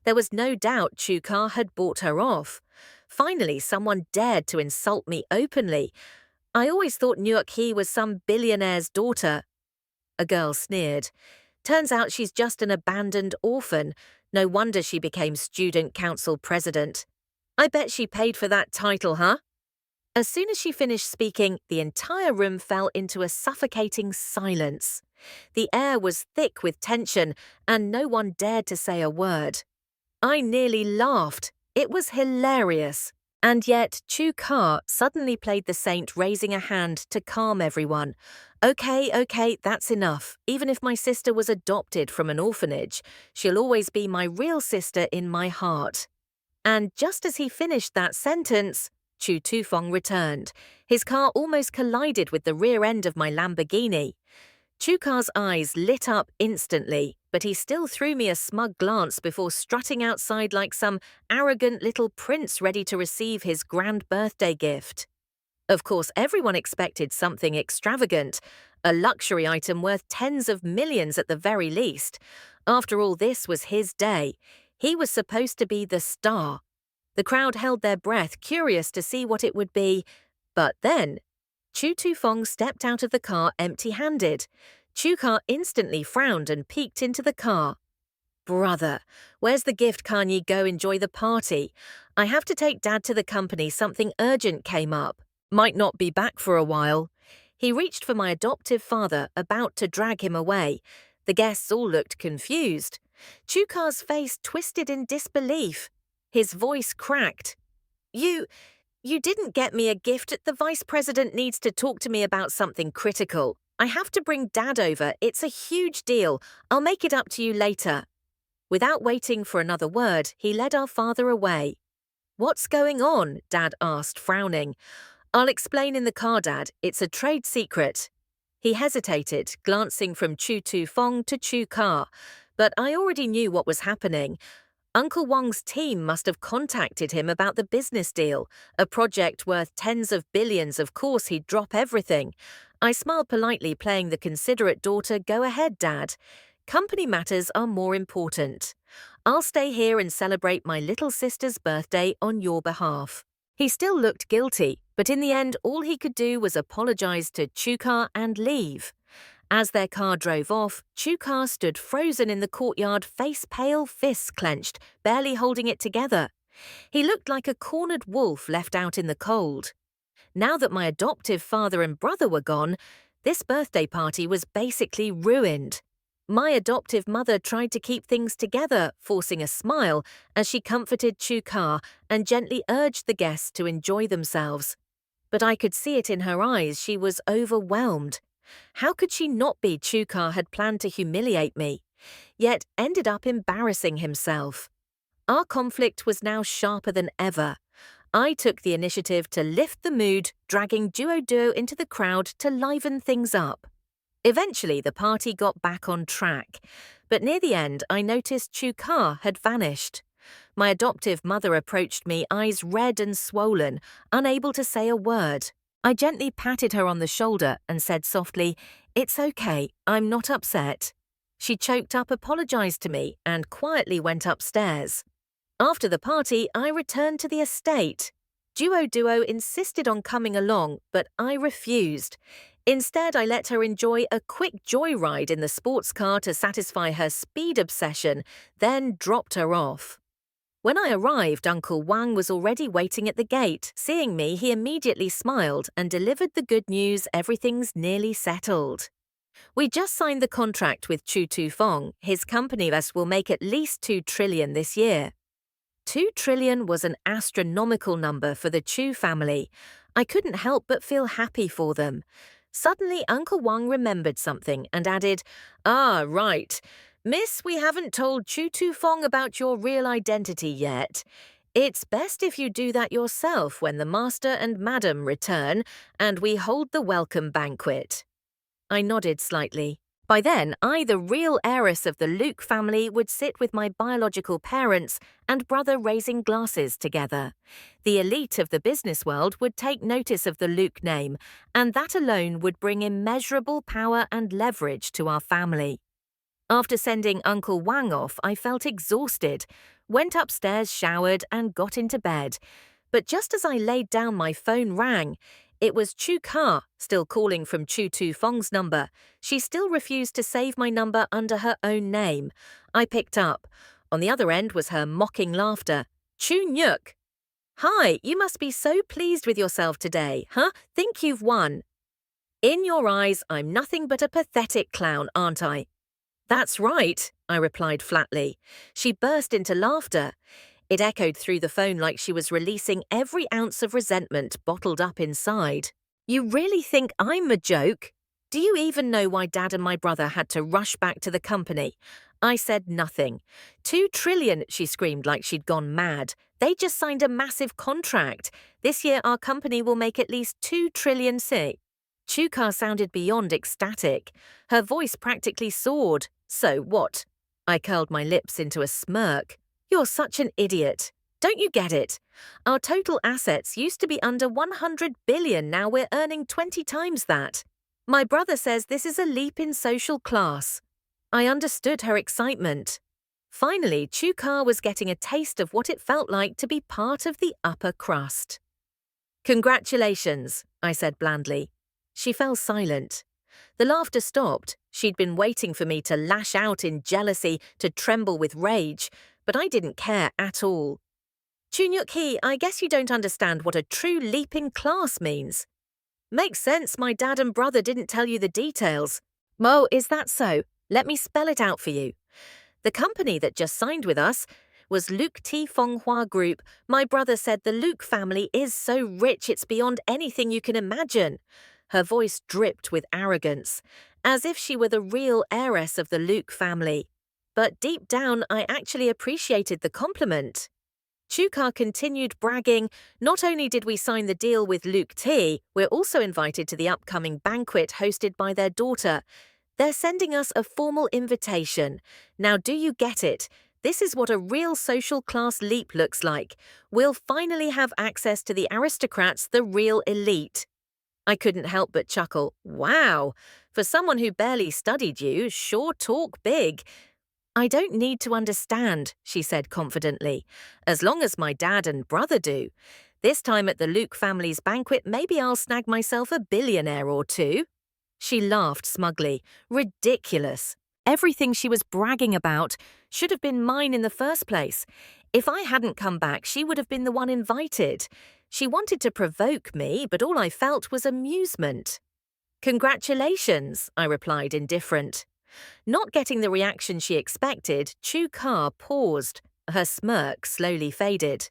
S1: There was no doubt Chukar had bought her off. Finally, someone dared to insult me openly. I always thought Nyuk-hee was some billionaire's daughter. A girl sneered. Turns out she's just an abandoned orphan. No wonder she became student council president. I bet she paid for that title, huh? As soon as she finished speaking, the entire room fell into a suffocating silence. The air was thick with tension, and no one dared to say a word. I nearly laughed. It was hilarious. And yet, Chukar suddenly played the saint, raising a hand to calm everyone. Okay, that's enough. Even if my sister was adopted from an orphanage, she'll always be my real sister in my heart. And just as he finished that sentence, Chu Tufong returned. His car almost collided with the rear end of my Lamborghini. Chuka's eyes lit up instantly, but he still threw me a smug glance before strutting outside like some arrogant little prince ready to receive his grand birthday gift. Of course, everyone expected something extravagant, a luxury item worth tens of millions at the very least. After all, this was his day. He was supposed to be the star. The crowd held their breath, curious to see what it would be. But then, Chu Tufong stepped out of the car empty-handed. Chuka instantly frowned and peeked into the car. "Brother, where's the gift? Can't ye go enjoy the party? I have to take Dad to the company. Something urgent came up. Might not be back for a while." He reached for my adoptive father, about to drag him away. The guests all looked confused. Chuka's face twisted in disbelief. His voice cracked. You didn't get me a gift. The vice president needs to talk to me about something critical. I have to bring Dad over. It's a huge deal. I'll make it up to you later." Without waiting for another word, he led our father away. "What's going on?" Dad asked, frowning. "I'll explain in the car, Dad. It's a trade secret." He hesitated, glancing from Chu Tufong to Chuka, but I already knew what was happening. Uncle Wang's team must have contacted him about the business deal, a project worth tens of billions. Of course, he'd drop everything. I smiled politely, playing the considerate daughter. "Go ahead, Dad. Company matters are more important. I'll stay here and celebrate my little sister's birthday on your behalf." He still looked guilty, but in the end, all he could do was apologize to Chuka and leave. As their car drove off, Chuka stood frozen in the courtyard, face pale, fists clenched, barely holding it together. He looked like a cornered wolf left out in the cold. Now that my adoptive father and brother were gone, this birthday party was basically ruined. My adoptive mother tried to keep things together, forcing a smile as she comforted Chuka and gently urged the guests to enjoy themselves. But I could see it in her eyes. She was overwhelmed. How could she not be? Chuka had planned to humiliate me, yet ended up embarrassing himself. Our conflict was now sharper than ever. I took the initiative to lift the mood, dragging Duo into the crowd to liven things up. Eventually, the party got back on track, but near the end, I noticed Chuka had vanished. My adoptive mother approached me, eyes red and swollen, unable to say a word. I gently patted her on the shoulder and said softly, "It's okay, I'm not upset." She choked up, apologized to me, and quietly went upstairs. After the party, I returned to the estate. Duo insisted on coming along, but I refused. Instead, I let her enjoy a quick joyride in the sports car to satisfy her speed obsession, then dropped her off. When I arrived, Uncle Wang was already waiting at the gate. Seeing me, he immediately smiled and delivered the good news: everything's nearly settled. We just signed the contract with Chu Tufong. His company will make at least 2 trillion this year. 2 trillion was an astronomical number for the Chu family. I couldn't help but feel happy for them. Suddenly, Uncle Wang remembered something and added, "Ah, right. Miss, we haven't told Chu Tufong about your real identity yet. It's best if you do that yourself when the master and madam return and we hold the welcome banquet." I nodded slightly. By then, I, the real heiress of the Luke family, would sit with my biological parents and brother raising glasses together. The elite of the business world would take notice of the Luke name, and that alone would bring immeasurable power and leverage to our family. After sending Uncle Wang off, I felt exhausted, went upstairs, showered, and got into bed. But just as I laid down, my phone rang. It was Chuka, still calling from Chu Tufong's number. She still refused to save my number under her own name. I picked up. On the other end was her mocking laughter. "Chu Nyuk. Hi, you must be so pleased with yourself today, huh? Think you've won." "In your eyes, I'm nothing but a pathetic clown, aren't I?" "That's right," I replied flatly. She burst into laughter. It echoed through the phone like she was releasing every ounce of resentment bottled up inside. "You really think I'm a joke? Do you even know why Dad and my brother had to rush back to the company? I said nothing. 2 trillion, she screamed like she'd gone mad. They just signed a massive contract. This year our company will make at least 2 trillion. Chukar sounded beyond ecstatic. Her voice practically soared. So what? I curled my lips into a smirk. You're such an idiot. Don't you get it? Our total assets used to be under 100 billion, now we're earning 20 times that. My brother says this is a leap in social class. I understood her excitement. Finally, Chukar was getting a taste of what it felt like to be part of the upper crust. Congratulations, I said blandly. She fell silent. The laughter stopped. She'd been waiting for me to lash out in jealousy, to tremble with rage, but I didn't care at all. Chunyuk-hee, I guess you don't understand what a true leap in class means. Makes sense, my dad and brother didn't tell you the details. Mo, is that so? Let me spell it out for you. The company that just signed with us was Luke T. Fonghua Group. My brother said the Luke family is so rich it's beyond anything you can imagine. Her voice dripped with arrogance, as if she were the real heiress of the Luke family. But deep down, I actually appreciated the compliment. Chukar continued bragging, not only did we sign the deal with Luke T, we're also invited to the upcoming banquet hosted by their daughter. They're sending us a formal invitation. Now do you get it? This is what a real social class leap looks like. We'll finally have access to the aristocrats, the real elite. I couldn't help but chuckle. Wow! For someone who barely studied you, sure talk big. I don't need to understand, she said confidently, as long as my dad and brother do. This time at the Luke family's banquet, maybe I'll snag myself a billionaire or two. She laughed smugly. Ridiculous. Everything she was bragging about should have been mine in the first place. If I hadn't come back, she would have been the one invited. She wanted to provoke me, but all I felt was amusement. Congratulations, I replied, indifferent. Not getting the reaction she expected, Chukar paused. Her smirk slowly faded.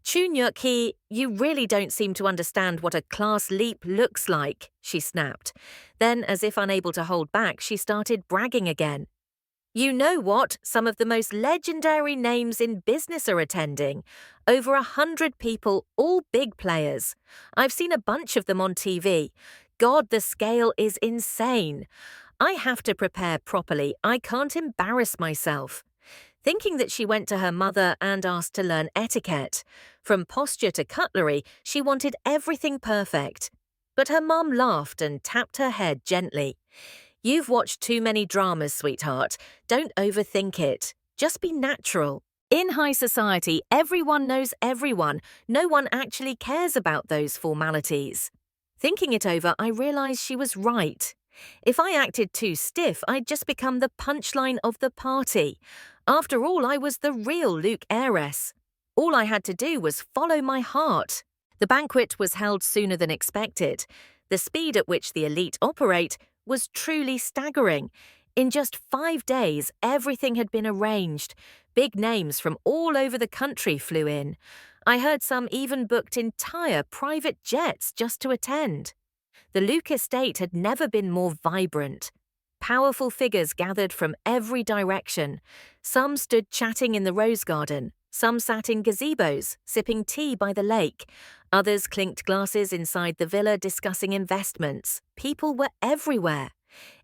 S1: Chunyuk-hee, you really don't seem to understand what a class leap looks like, she snapped. Then, as if unable to hold back, she started bragging again. You know what? Some of the most legendary names in business are attending. Over 100 people, all big players. I've seen a bunch of them on TV. God, the scale is insane. I have to prepare properly. I can't embarrass myself. Thinking that she went to her mother and asked to learn etiquette. From posture to cutlery, she wanted everything perfect. But her mum laughed and tapped her head gently. You've watched too many dramas, sweetheart. Don't overthink it. Just be natural. In high society, everyone knows everyone. No one actually cares about those formalities. Thinking it over, I realized she was right. If I acted too stiff, I'd just become the punchline of the party. After all, I was the real Luke heiress. All I had to do was follow my heart. The banquet was held sooner than expected. The speed at which the elite operate was truly staggering. In just 5 days, everything had been arranged. Big names from all over the country flew in. I heard some even booked entire private jets just to attend. The Luke estate had never been more vibrant. Powerful figures gathered from every direction. Some stood chatting in the rose garden. Some sat in gazebos, sipping tea by the lake. Others clinked glasses inside the villa discussing investments. People were everywhere.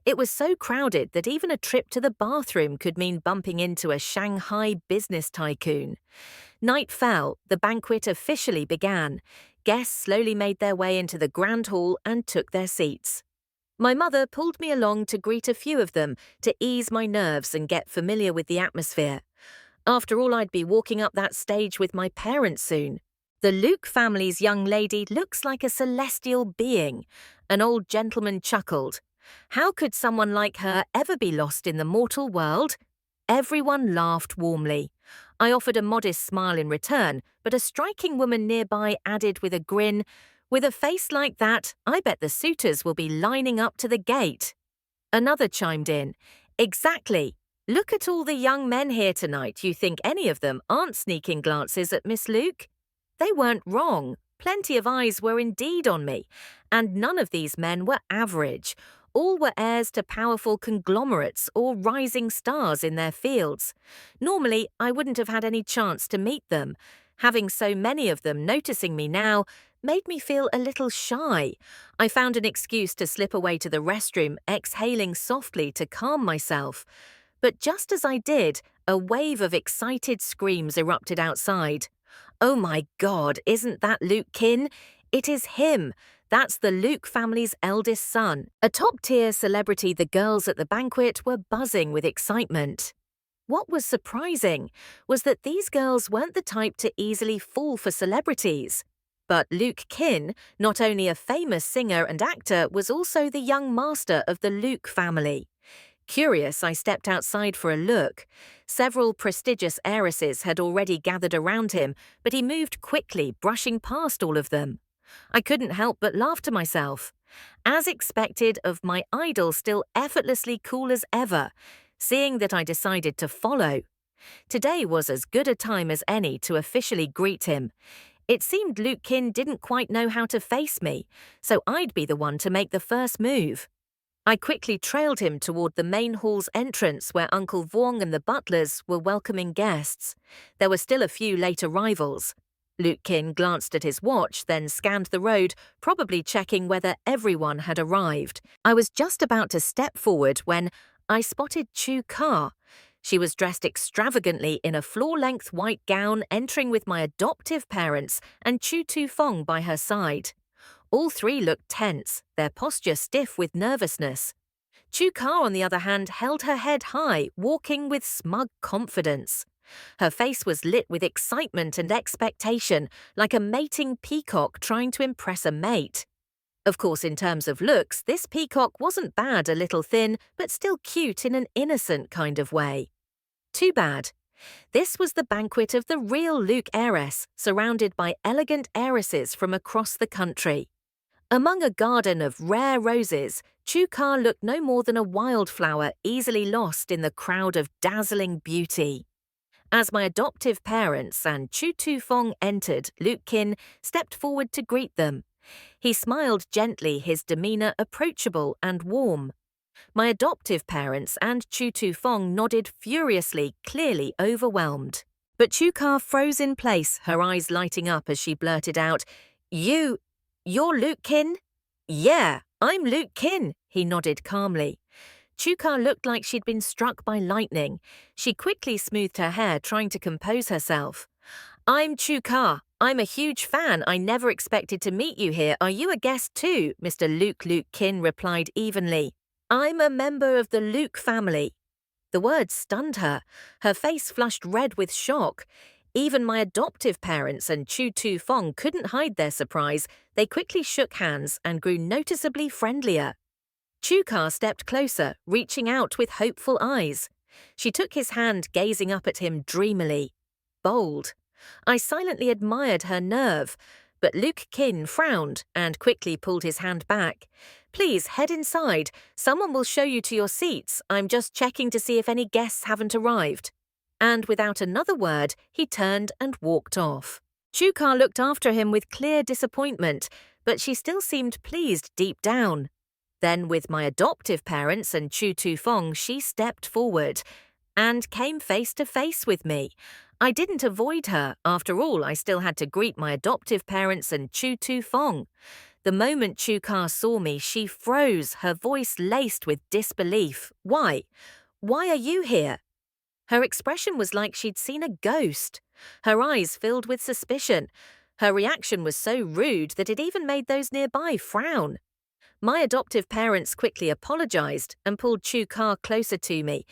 S1: It was so crowded that even a trip to the bathroom could mean bumping into a Shanghai business tycoon. Night fell, the banquet officially began. Guests slowly made their way into the grand hall and took their seats. My mother pulled me along to greet a few of them to ease my nerves and get familiar with the atmosphere. After all, I'd be walking up that stage with my parents soon. The Luke family's young lady looks like a celestial being. An old gentleman chuckled. How could someone like her ever be lost in the mortal world? Everyone laughed warmly. I offered a modest smile in return, but a striking woman nearby added with a grin, with a face like that, I bet the suitors will be lining up to the gate. Another chimed in. Exactly. Look at all the young men here tonight. You think any of them aren't sneaking glances at Miss Luke? They weren't wrong. Plenty of eyes were indeed on me, and none of these men were average. All were heirs to powerful conglomerates or rising stars in their fields. Normally, I wouldn't have had any chance to meet them. Having so many of them noticing me now made me feel a little shy. I found an excuse to slip away to the restroom, exhaling softly to calm myself. But just as I did, a wave of excited screams erupted outside. "Oh my God, isn't that Luke Kin? It is him! That's the Luke family's eldest son." A top-tier celebrity, the girls at the banquet were buzzing with excitement. What was surprising was that these girls weren't the type to easily fall for celebrities. But Luke Kin, not only a famous singer and actor, was also the young master of the Luke family. Curious, I stepped outside for a look. Several prestigious heiresses had already gathered around him, but he moved quickly, brushing past all of them. I couldn't help but laugh to myself. As expected of my idol, still effortlessly cool as ever, seeing that I decided to follow. Today was as good a time as any to officially greet him. It seemed Luke Kin didn't quite know how to face me, so I'd be the one to make the first move. I quickly trailed him toward the main hall's entrance where Uncle Vuong and the butlers were welcoming guests. There were still a few late arrivals. Luke Kin glanced at his watch, then scanned the road, probably checking whether everyone had arrived. I was just about to step forward when I spotted Chu Ka. She was dressed extravagantly in a floor-length white gown, entering with my adoptive parents and Chu Tu Fong by her side. All three looked tense, their posture stiff with nervousness. Chu Ka, on the other hand, held her head high, walking with smug confidence. Her face was lit with excitement and expectation, like a mating peacock trying to impress a mate. Of course, in terms of looks, this peacock wasn't bad, a little thin, but still cute in an innocent kind of way. Too bad. This was the banquet of the real Luke heiress, surrounded by elegant heiresses from across the country. Among a garden of rare roses, Chu Ka looked no more than a wildflower easily lost in the crowd of dazzling beauty. As my adoptive parents and Chu Tu Fong entered, Luke Kin stepped forward to greet them. He smiled gently, his demeanor approachable and warm. My adoptive parents and Chu Tu Fong nodded furiously, clearly overwhelmed. But Chu Ka froze in place, her eyes lighting up as she blurted out, You're Luke Kin?" "Yeah, I'm Luke Kin," he nodded calmly. Chu Ka looked like she'd been struck by lightning. She quickly smoothed her hair, trying to compose herself. "I'm Chu Ka. I'm a huge fan. I never expected to meet you here. Are you a guest too?" Mr. Luke Kin replied evenly. "I'm a member of the Luke family." The words stunned her. Her face flushed red with shock. Even my adoptive parents and Chu Tu Fong couldn't hide their surprise. They quickly shook hands and grew noticeably friendlier. Chu Ka stepped closer, reaching out with hopeful eyes. She took his hand, gazing up at him dreamily. Bold. I silently admired her nerve, but Luke Kin frowned and quickly pulled his hand back. "Please head inside. Someone will show you to your seats. I'm just checking to see if any guests haven't arrived." And without another word, he turned and walked off. Chu Ka looked after him with clear disappointment, but she still seemed pleased deep down. Then, with my adoptive parents and Chu Tu Fong, she stepped forward and came face to face with me. I didn't avoid her. After all, I still had to greet my adoptive parents and Chu Tu Fong. The moment Chu Ka saw me, she froze, her voice laced with disbelief. "Why? Why are you here?" Her expression was like she'd seen a ghost. Her eyes filled with suspicion. Her reaction was so rude that it even made those nearby frown. My adoptive parents quickly apologized and pulled Chu Ka closer to me,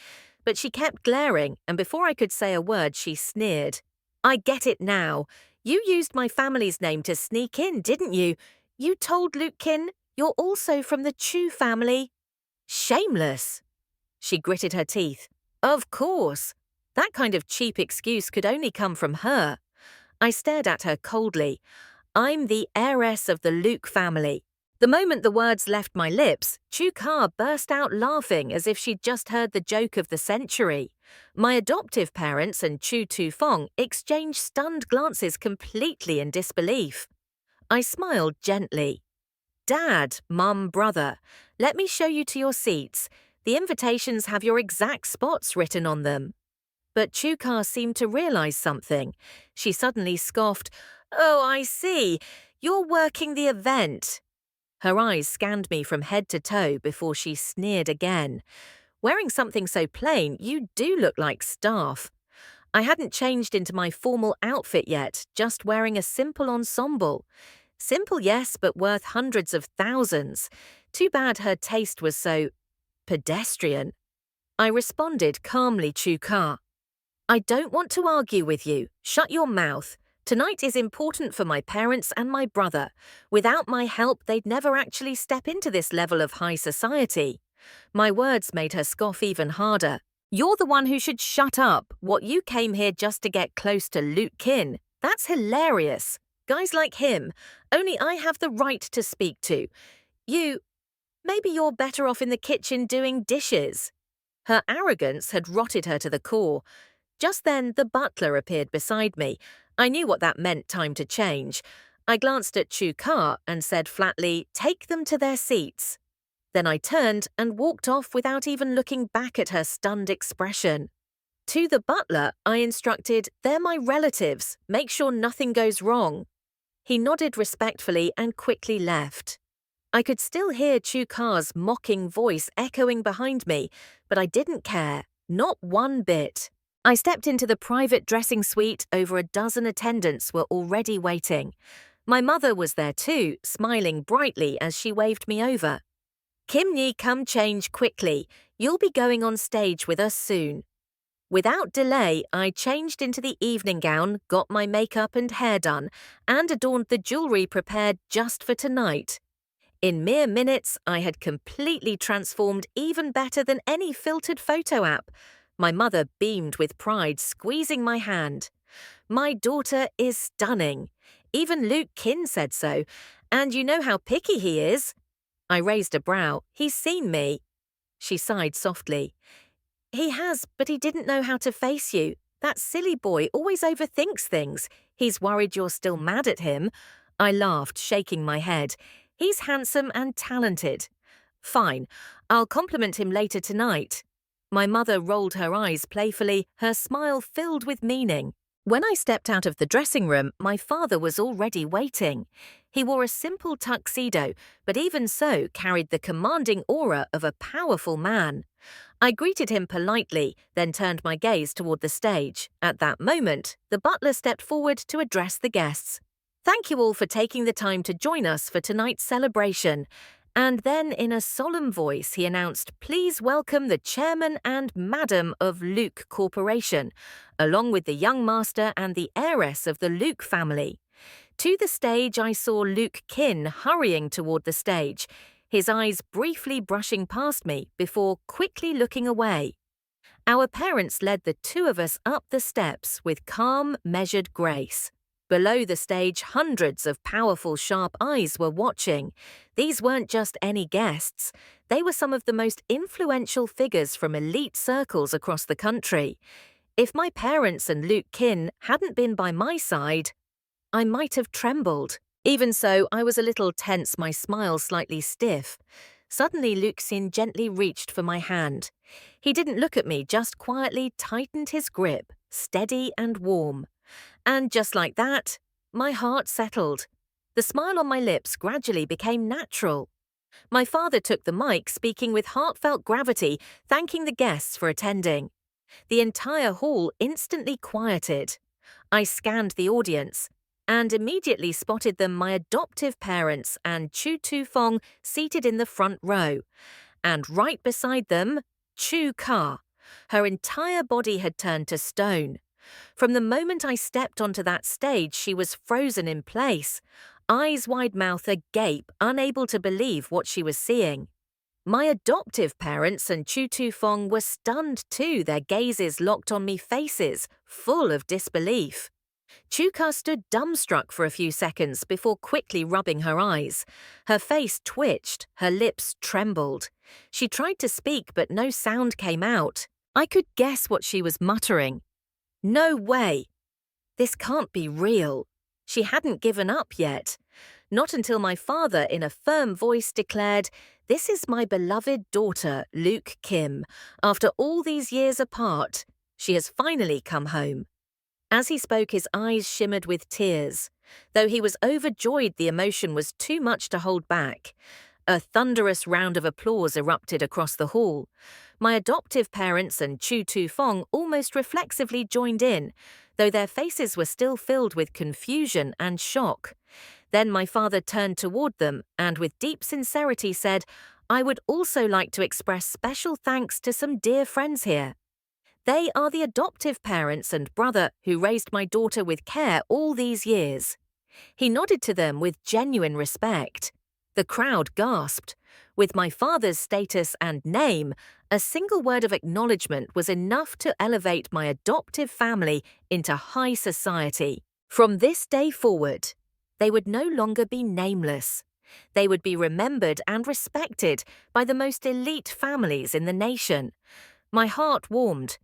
S1: but she kept glaring, and before I could say a word, she sneered. "I get it now. You used my family's name to sneak in, didn't you? You told Luke Kin you're also from the Chu family." "Shameless." She gritted her teeth. "Of course. That kind of cheap excuse could only come from her." I stared at her coldly. "I'm the heiress of the Luke family." The moment the words left my lips, Chu Ka burst out laughing as if she'd just heard the joke of the century. My adoptive parents and Chu Tu Fong exchanged stunned glances, completely in disbelief. I smiled gently. Dad, Mum, Brother, let me show you to your seats. The invitations have your exact spots written on them. But Chukar seemed to realize something. She suddenly scoffed, "Oh, I see. You're working the event." Her eyes scanned me from head to toe before she sneered again. "Wearing something so plain, you do look like staff." I hadn't changed into my formal outfit yet, just wearing a simple ensemble. Simple, yes, but worth hundreds of thousands. Too bad her taste was so pedestrian. I responded calmly, Chukar. "I don't want to argue with you. Shut your mouth. Tonight is important for my parents and my brother. Without my help, they'd never actually step into this level of high society." My words made her scoff even harder. "You're the one who should shut up. What, you came here just to get close to Luke Kin? That's hilarious. Guys like him, only I have the right to speak to. Maybe you're better off in the kitchen doing dishes." Her arrogance had rotted her to the core. Just then, the butler appeared beside me. I knew what that meant, time to change. I glanced at Chukar and said flatly, "Take them to their seats." Then I turned and walked off without even looking back at her stunned expression. To the butler, I instructed, "They're my relatives. Make sure nothing goes wrong." He nodded respectfully and quickly left. I could still hear Chukar's mocking voice echoing behind me, but I didn't care, not one bit. I stepped into the private dressing suite. Over a dozen attendants were already waiting. My mother was there too, smiling brightly as she waved me over. "Kimni, come change quickly. You'll be going on stage with us soon." Without delay, I changed into the evening gown, got my makeup and hair done, and adorned the jewelry prepared just for tonight. In mere minutes, I had completely transformed, even better than any filtered photo app. My mother beamed with pride, squeezing my hand. "My daughter is stunning. Even Luke Kin said so. And you know how picky he is." I raised a brow. "He's seen me." She sighed softly. "He has, but he didn't know how to face you. That silly boy always overthinks things. He's worried you're still mad at him." I laughed, shaking my head. "He's handsome and talented." "Fine. I'll compliment him later tonight." My mother rolled her eyes playfully, her smile filled with meaning. When I stepped out of the dressing room, my father was already waiting. He wore a simple tuxedo, but even so carried the commanding aura of a powerful man. I greeted him politely, then turned my gaze toward the stage. At that moment, the butler stepped forward to address the guests. "Thank you all for taking the time to join us for tonight's celebration." And then, in a solemn voice, he announced, "Please welcome the chairman and madam of Luke Corporation, along with the young master and the heiress of the Luke family." To the stage, I saw Luke Kin hurrying toward the stage, his eyes briefly brushing past me before quickly looking away. Our parents led the two of us up the steps with calm, measured grace. Below the stage, hundreds of powerful, sharp eyes were watching. These weren't just any guests. They were some of the most influential figures from elite circles across the country. If my parents and Luke Kin hadn't been by my side, I might have trembled. Even so, I was a little tense, my smile slightly stiff. Suddenly, Luke Kin gently reached for my hand. He didn't look at me, just quietly tightened his grip, steady and warm. And just like that, my heart settled. The smile on my lips gradually became natural. My father took the mic, speaking with heartfelt gravity, thanking the guests for attending. The entire hall instantly quieted. I scanned the audience and immediately spotted them my adoptive parents and Chu Tu-fong seated in the front row. And right beside them, Chu-ka. Her entire body had turned to stone. From the moment I stepped onto that stage, she was frozen in place, eyes wide, mouth agape, unable to believe what she was seeing. My adoptive parents and Chu Tu-fong were stunned too, their gazes locked on me, faces full of disbelief. Chuka stood dumbstruck for a few seconds before quickly rubbing her eyes. Her face twitched, her lips trembled. She tried to speak, but no sound came out. I could guess what she was muttering. "No way! This can't be real." She hadn't given up yet. Not until my father, in a firm voice, declared, "This is my beloved daughter, Luke Kim. After all these years apart, she has finally come home." As he spoke, his eyes shimmered with tears. Though he was overjoyed, the emotion was too much to hold back. A thunderous round of applause erupted across the hall. My adoptive parents and Chu Tu Fong almost reflexively joined in, though their faces were still filled with confusion and shock. Then my father turned toward them and with deep sincerity said, "I would also like to express special thanks to some dear friends here. They are the adoptive parents and brother who raised my daughter with care all these years." He nodded to them with genuine respect. The crowd gasped. With my father's status and name, a single word of acknowledgement was enough to elevate my adoptive family into high society. From this day forward, they would no longer be nameless. They would be remembered and respected by the most elite families in the nation. My heart warmed.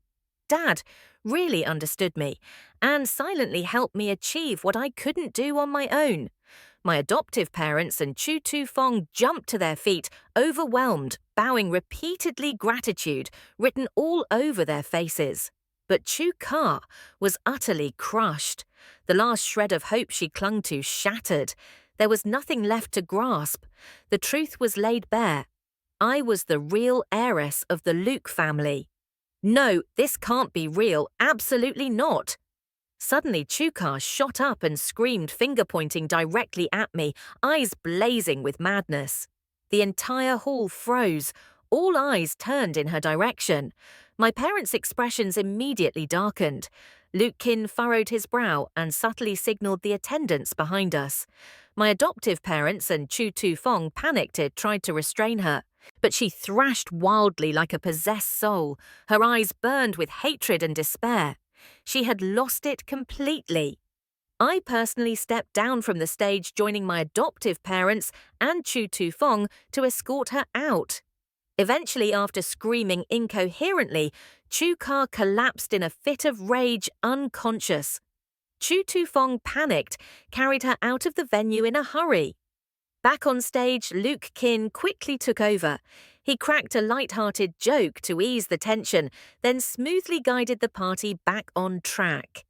S1: Dad really understood me and silently helped me achieve what I couldn't do on my own. My adoptive parents and Chu Tu Fong jumped to their feet, overwhelmed, bowing repeatedly gratitude written all over their faces. But Chu Ka was utterly crushed. The last shred of hope she clung to shattered. There was nothing left to grasp. The truth was laid bare. I was the real heiress of the Luke family. No, this can't be real, absolutely not. Suddenly, Chu-Ka shot up and screamed, finger-pointing directly at me, eyes blazing with madness. The entire hall froze. All eyes turned in her direction. My parents' expressions immediately darkened. Luke Kin furrowed his brow and subtly signaled the attendants behind us. My adoptive parents and Chu Tu Fong panicked and tried to restrain her. But she thrashed wildly like a possessed soul. Her eyes burned with hatred and despair. She had lost it completely. I personally stepped down from the stage, joining my adoptive parents and Chu Tu Fong to escort her out. Eventually, after screaming incoherently, Chu Ka collapsed in a fit of rage, unconscious. Chu Tu Fong panicked, carried her out of the venue in a hurry. Back on stage, Luke Kin quickly took over. He cracked a light-hearted joke to ease the tension, then smoothly guided the party back on track.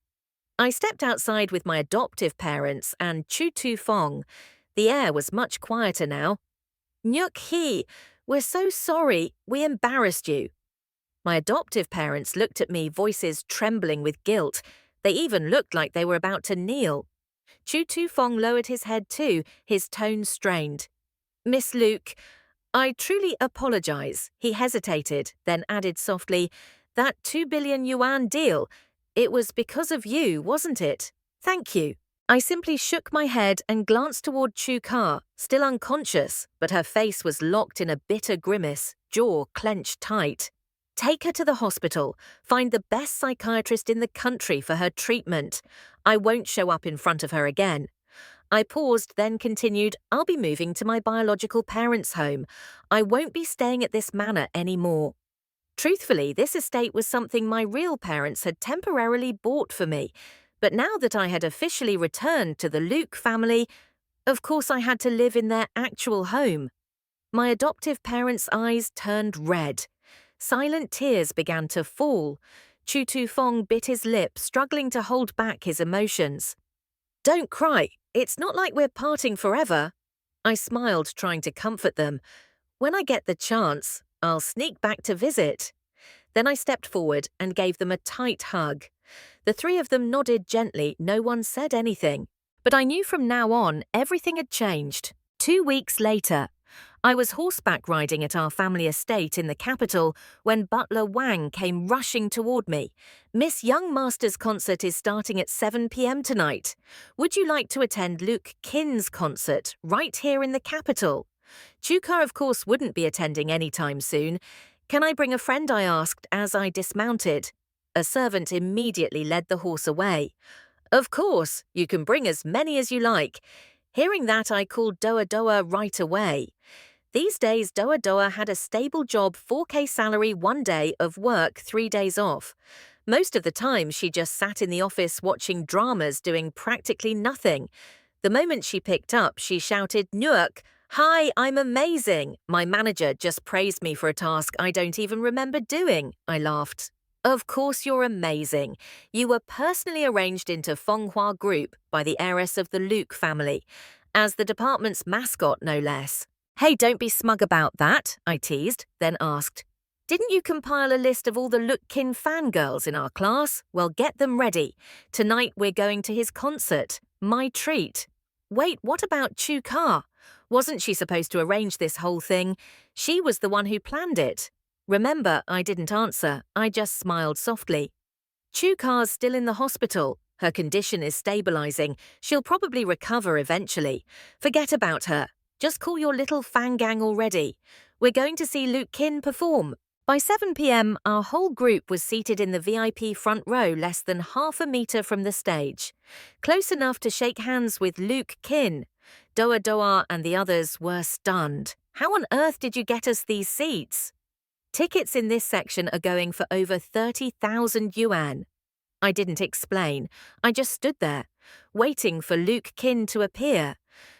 S1: I stepped outside with my adoptive parents and Chu Tu Fong. The air was much quieter now. "Nyuk Hee, we're so sorry, we embarrassed you." My adoptive parents looked at me, voices trembling with guilt. They even looked like they were about to kneel. Chu Tu Fong lowered his head too, his tone strained. "Miss Luke, I truly apologize." He hesitated, then added softly, "That 2 billion yuan deal, it was because of you, wasn't it? Thank you." I simply shook my head and glanced toward Chu Ka, still unconscious, but her face was locked in a bitter grimace, jaw clenched tight. "Take her to the hospital. Find the best psychiatrist in the country for her treatment. I won't show up in front of her again." I paused, then continued, "I'll be moving to my biological parents' home. I won't be staying at this manor anymore." Truthfully, this estate was something my real parents had temporarily bought for me. But now that I had officially returned to the Luke family, of course I had to live in their actual home. My adoptive parents' eyes turned red. Silent tears began to fall. Chu Tu Fong bit his lip, struggling to hold back his emotions. "Don't cry. It's not like we're parting forever." I smiled, trying to comfort them. "When I get the chance, I'll sneak back to visit." Then I stepped forward and gave them a tight hug. The three of them nodded gently, no one said anything. But I knew from now on everything had changed. 2 weeks later, I was horseback riding at our family estate in the capital when Butler Wang came rushing toward me. "Miss Young Master's concert is starting at 7 p.m. tonight. Would you like to attend Luke Kin's concert right here in the capital?" Chuka, of course, wouldn't be attending anytime soon. "Can I bring a friend?" I asked as I dismounted. A servant immediately led the horse away. "Of course, you can bring as many as you like." Hearing that, I called Doa Doa right away. These days, Doa Doa had a stable job, 4K salary, 1 day of work, 3 days off. Most of the time, she just sat in the office watching dramas, doing practically nothing. The moment she picked up, she shouted, "Newark, hi, I'm amazing. My manager just praised me for a task I don't even remember doing." I laughed. Of course you're amazing. You were personally arranged into Fonghua Group by the heiress of the Luke family, as the department's mascot no less. Hey, don't be smug about that, I teased, then asked, didn't you compile a list of all the Luke Kin fangirls in our class? Well, get them ready. Tonight we're going to his concert. My treat. Wait, what about Chu Ka? Wasn't she supposed to arrange this whole thing? She was the one who planned it. Remember, I didn't answer. I just smiled softly. Chu Ka's still in the hospital. Her condition is stabilizing. She'll probably recover eventually. Forget about her. Just call your little fan gang already. We're going to see Luke Kin perform. By 7 p.m., our whole group was seated in the VIP front row less than half a meter from the stage. Close enough to shake hands with Luke Kin. Doa Doa and the others were stunned. How on earth did you get us these seats? Tickets in this section are going for over 30,000 yuan. I didn't explain. I just stood there, waiting for Luke Kin to appear.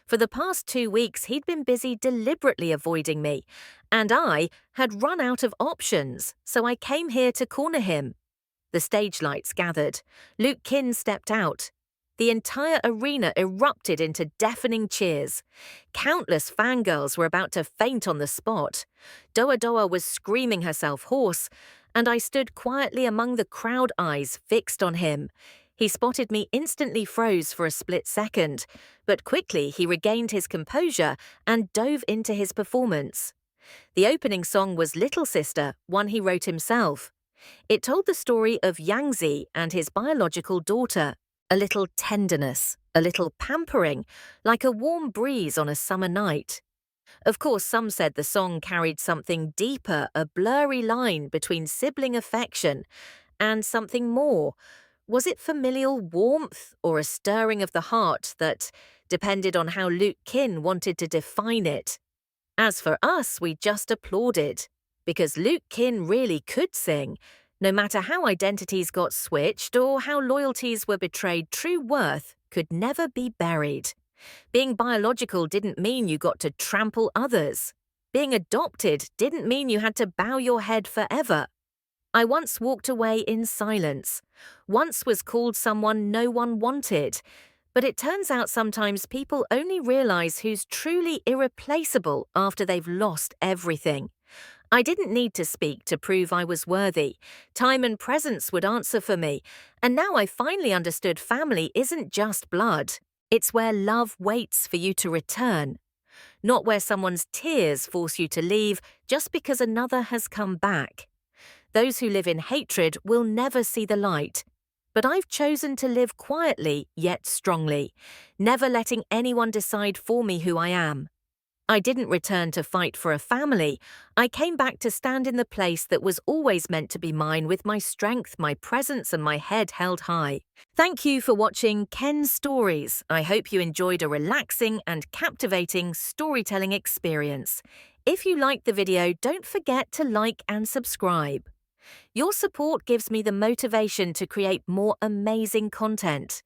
S1: For the past 2 weeks, he'd been busy deliberately avoiding me, and I had run out of options, so I came here to corner him. The stage lights gathered. Luke Kin stepped out. The entire arena erupted into deafening cheers. Countless fangirls were about to faint on the spot. Doa Doa was screaming herself hoarse, and I stood quietly among the crowd eyes fixed on him. He spotted me, instantly froze for a split second, but quickly he regained his composure and dove into his performance. The opening song was Little Sister, one he wrote himself. It told the story of Yangzi and his biological daughter. A little tenderness, a little pampering, like a warm breeze on a summer night. Of course, some said the song carried something deeper, a blurry line between sibling affection and something more. Was it familial warmth or a stirring of the heart that depended on how Luke Kin wanted to define it? As for us, we just applauded, because Luke Kin really could sing. No matter how identities got switched or how loyalties were betrayed, true worth could never be buried. Being biological didn't mean you got to trample others. Being adopted didn't mean you had to bow your head forever. I once walked away in silence. Once was called someone no one wanted. But it turns out sometimes people only realize who's truly irreplaceable after they've lost everything. I didn't need to speak to prove I was worthy. Time and presence would answer for me. And now I finally understood family isn't just blood. It's where love waits for you to return. Not where someone's tears force you to leave just because another has come back. Those who live in hatred will never see the light. But I've chosen to live quietly yet strongly, never letting anyone decide for me who I am. I didn't return to fight for a family. I came back to stand in the place that was always meant to be mine, with my strength, my presence, and my head held high. Thank you for watching Ken's Stories. I hope you enjoyed a relaxing and captivating storytelling experience. If you liked the video, don't forget to like and subscribe. Your support gives me the motivation to create more amazing content.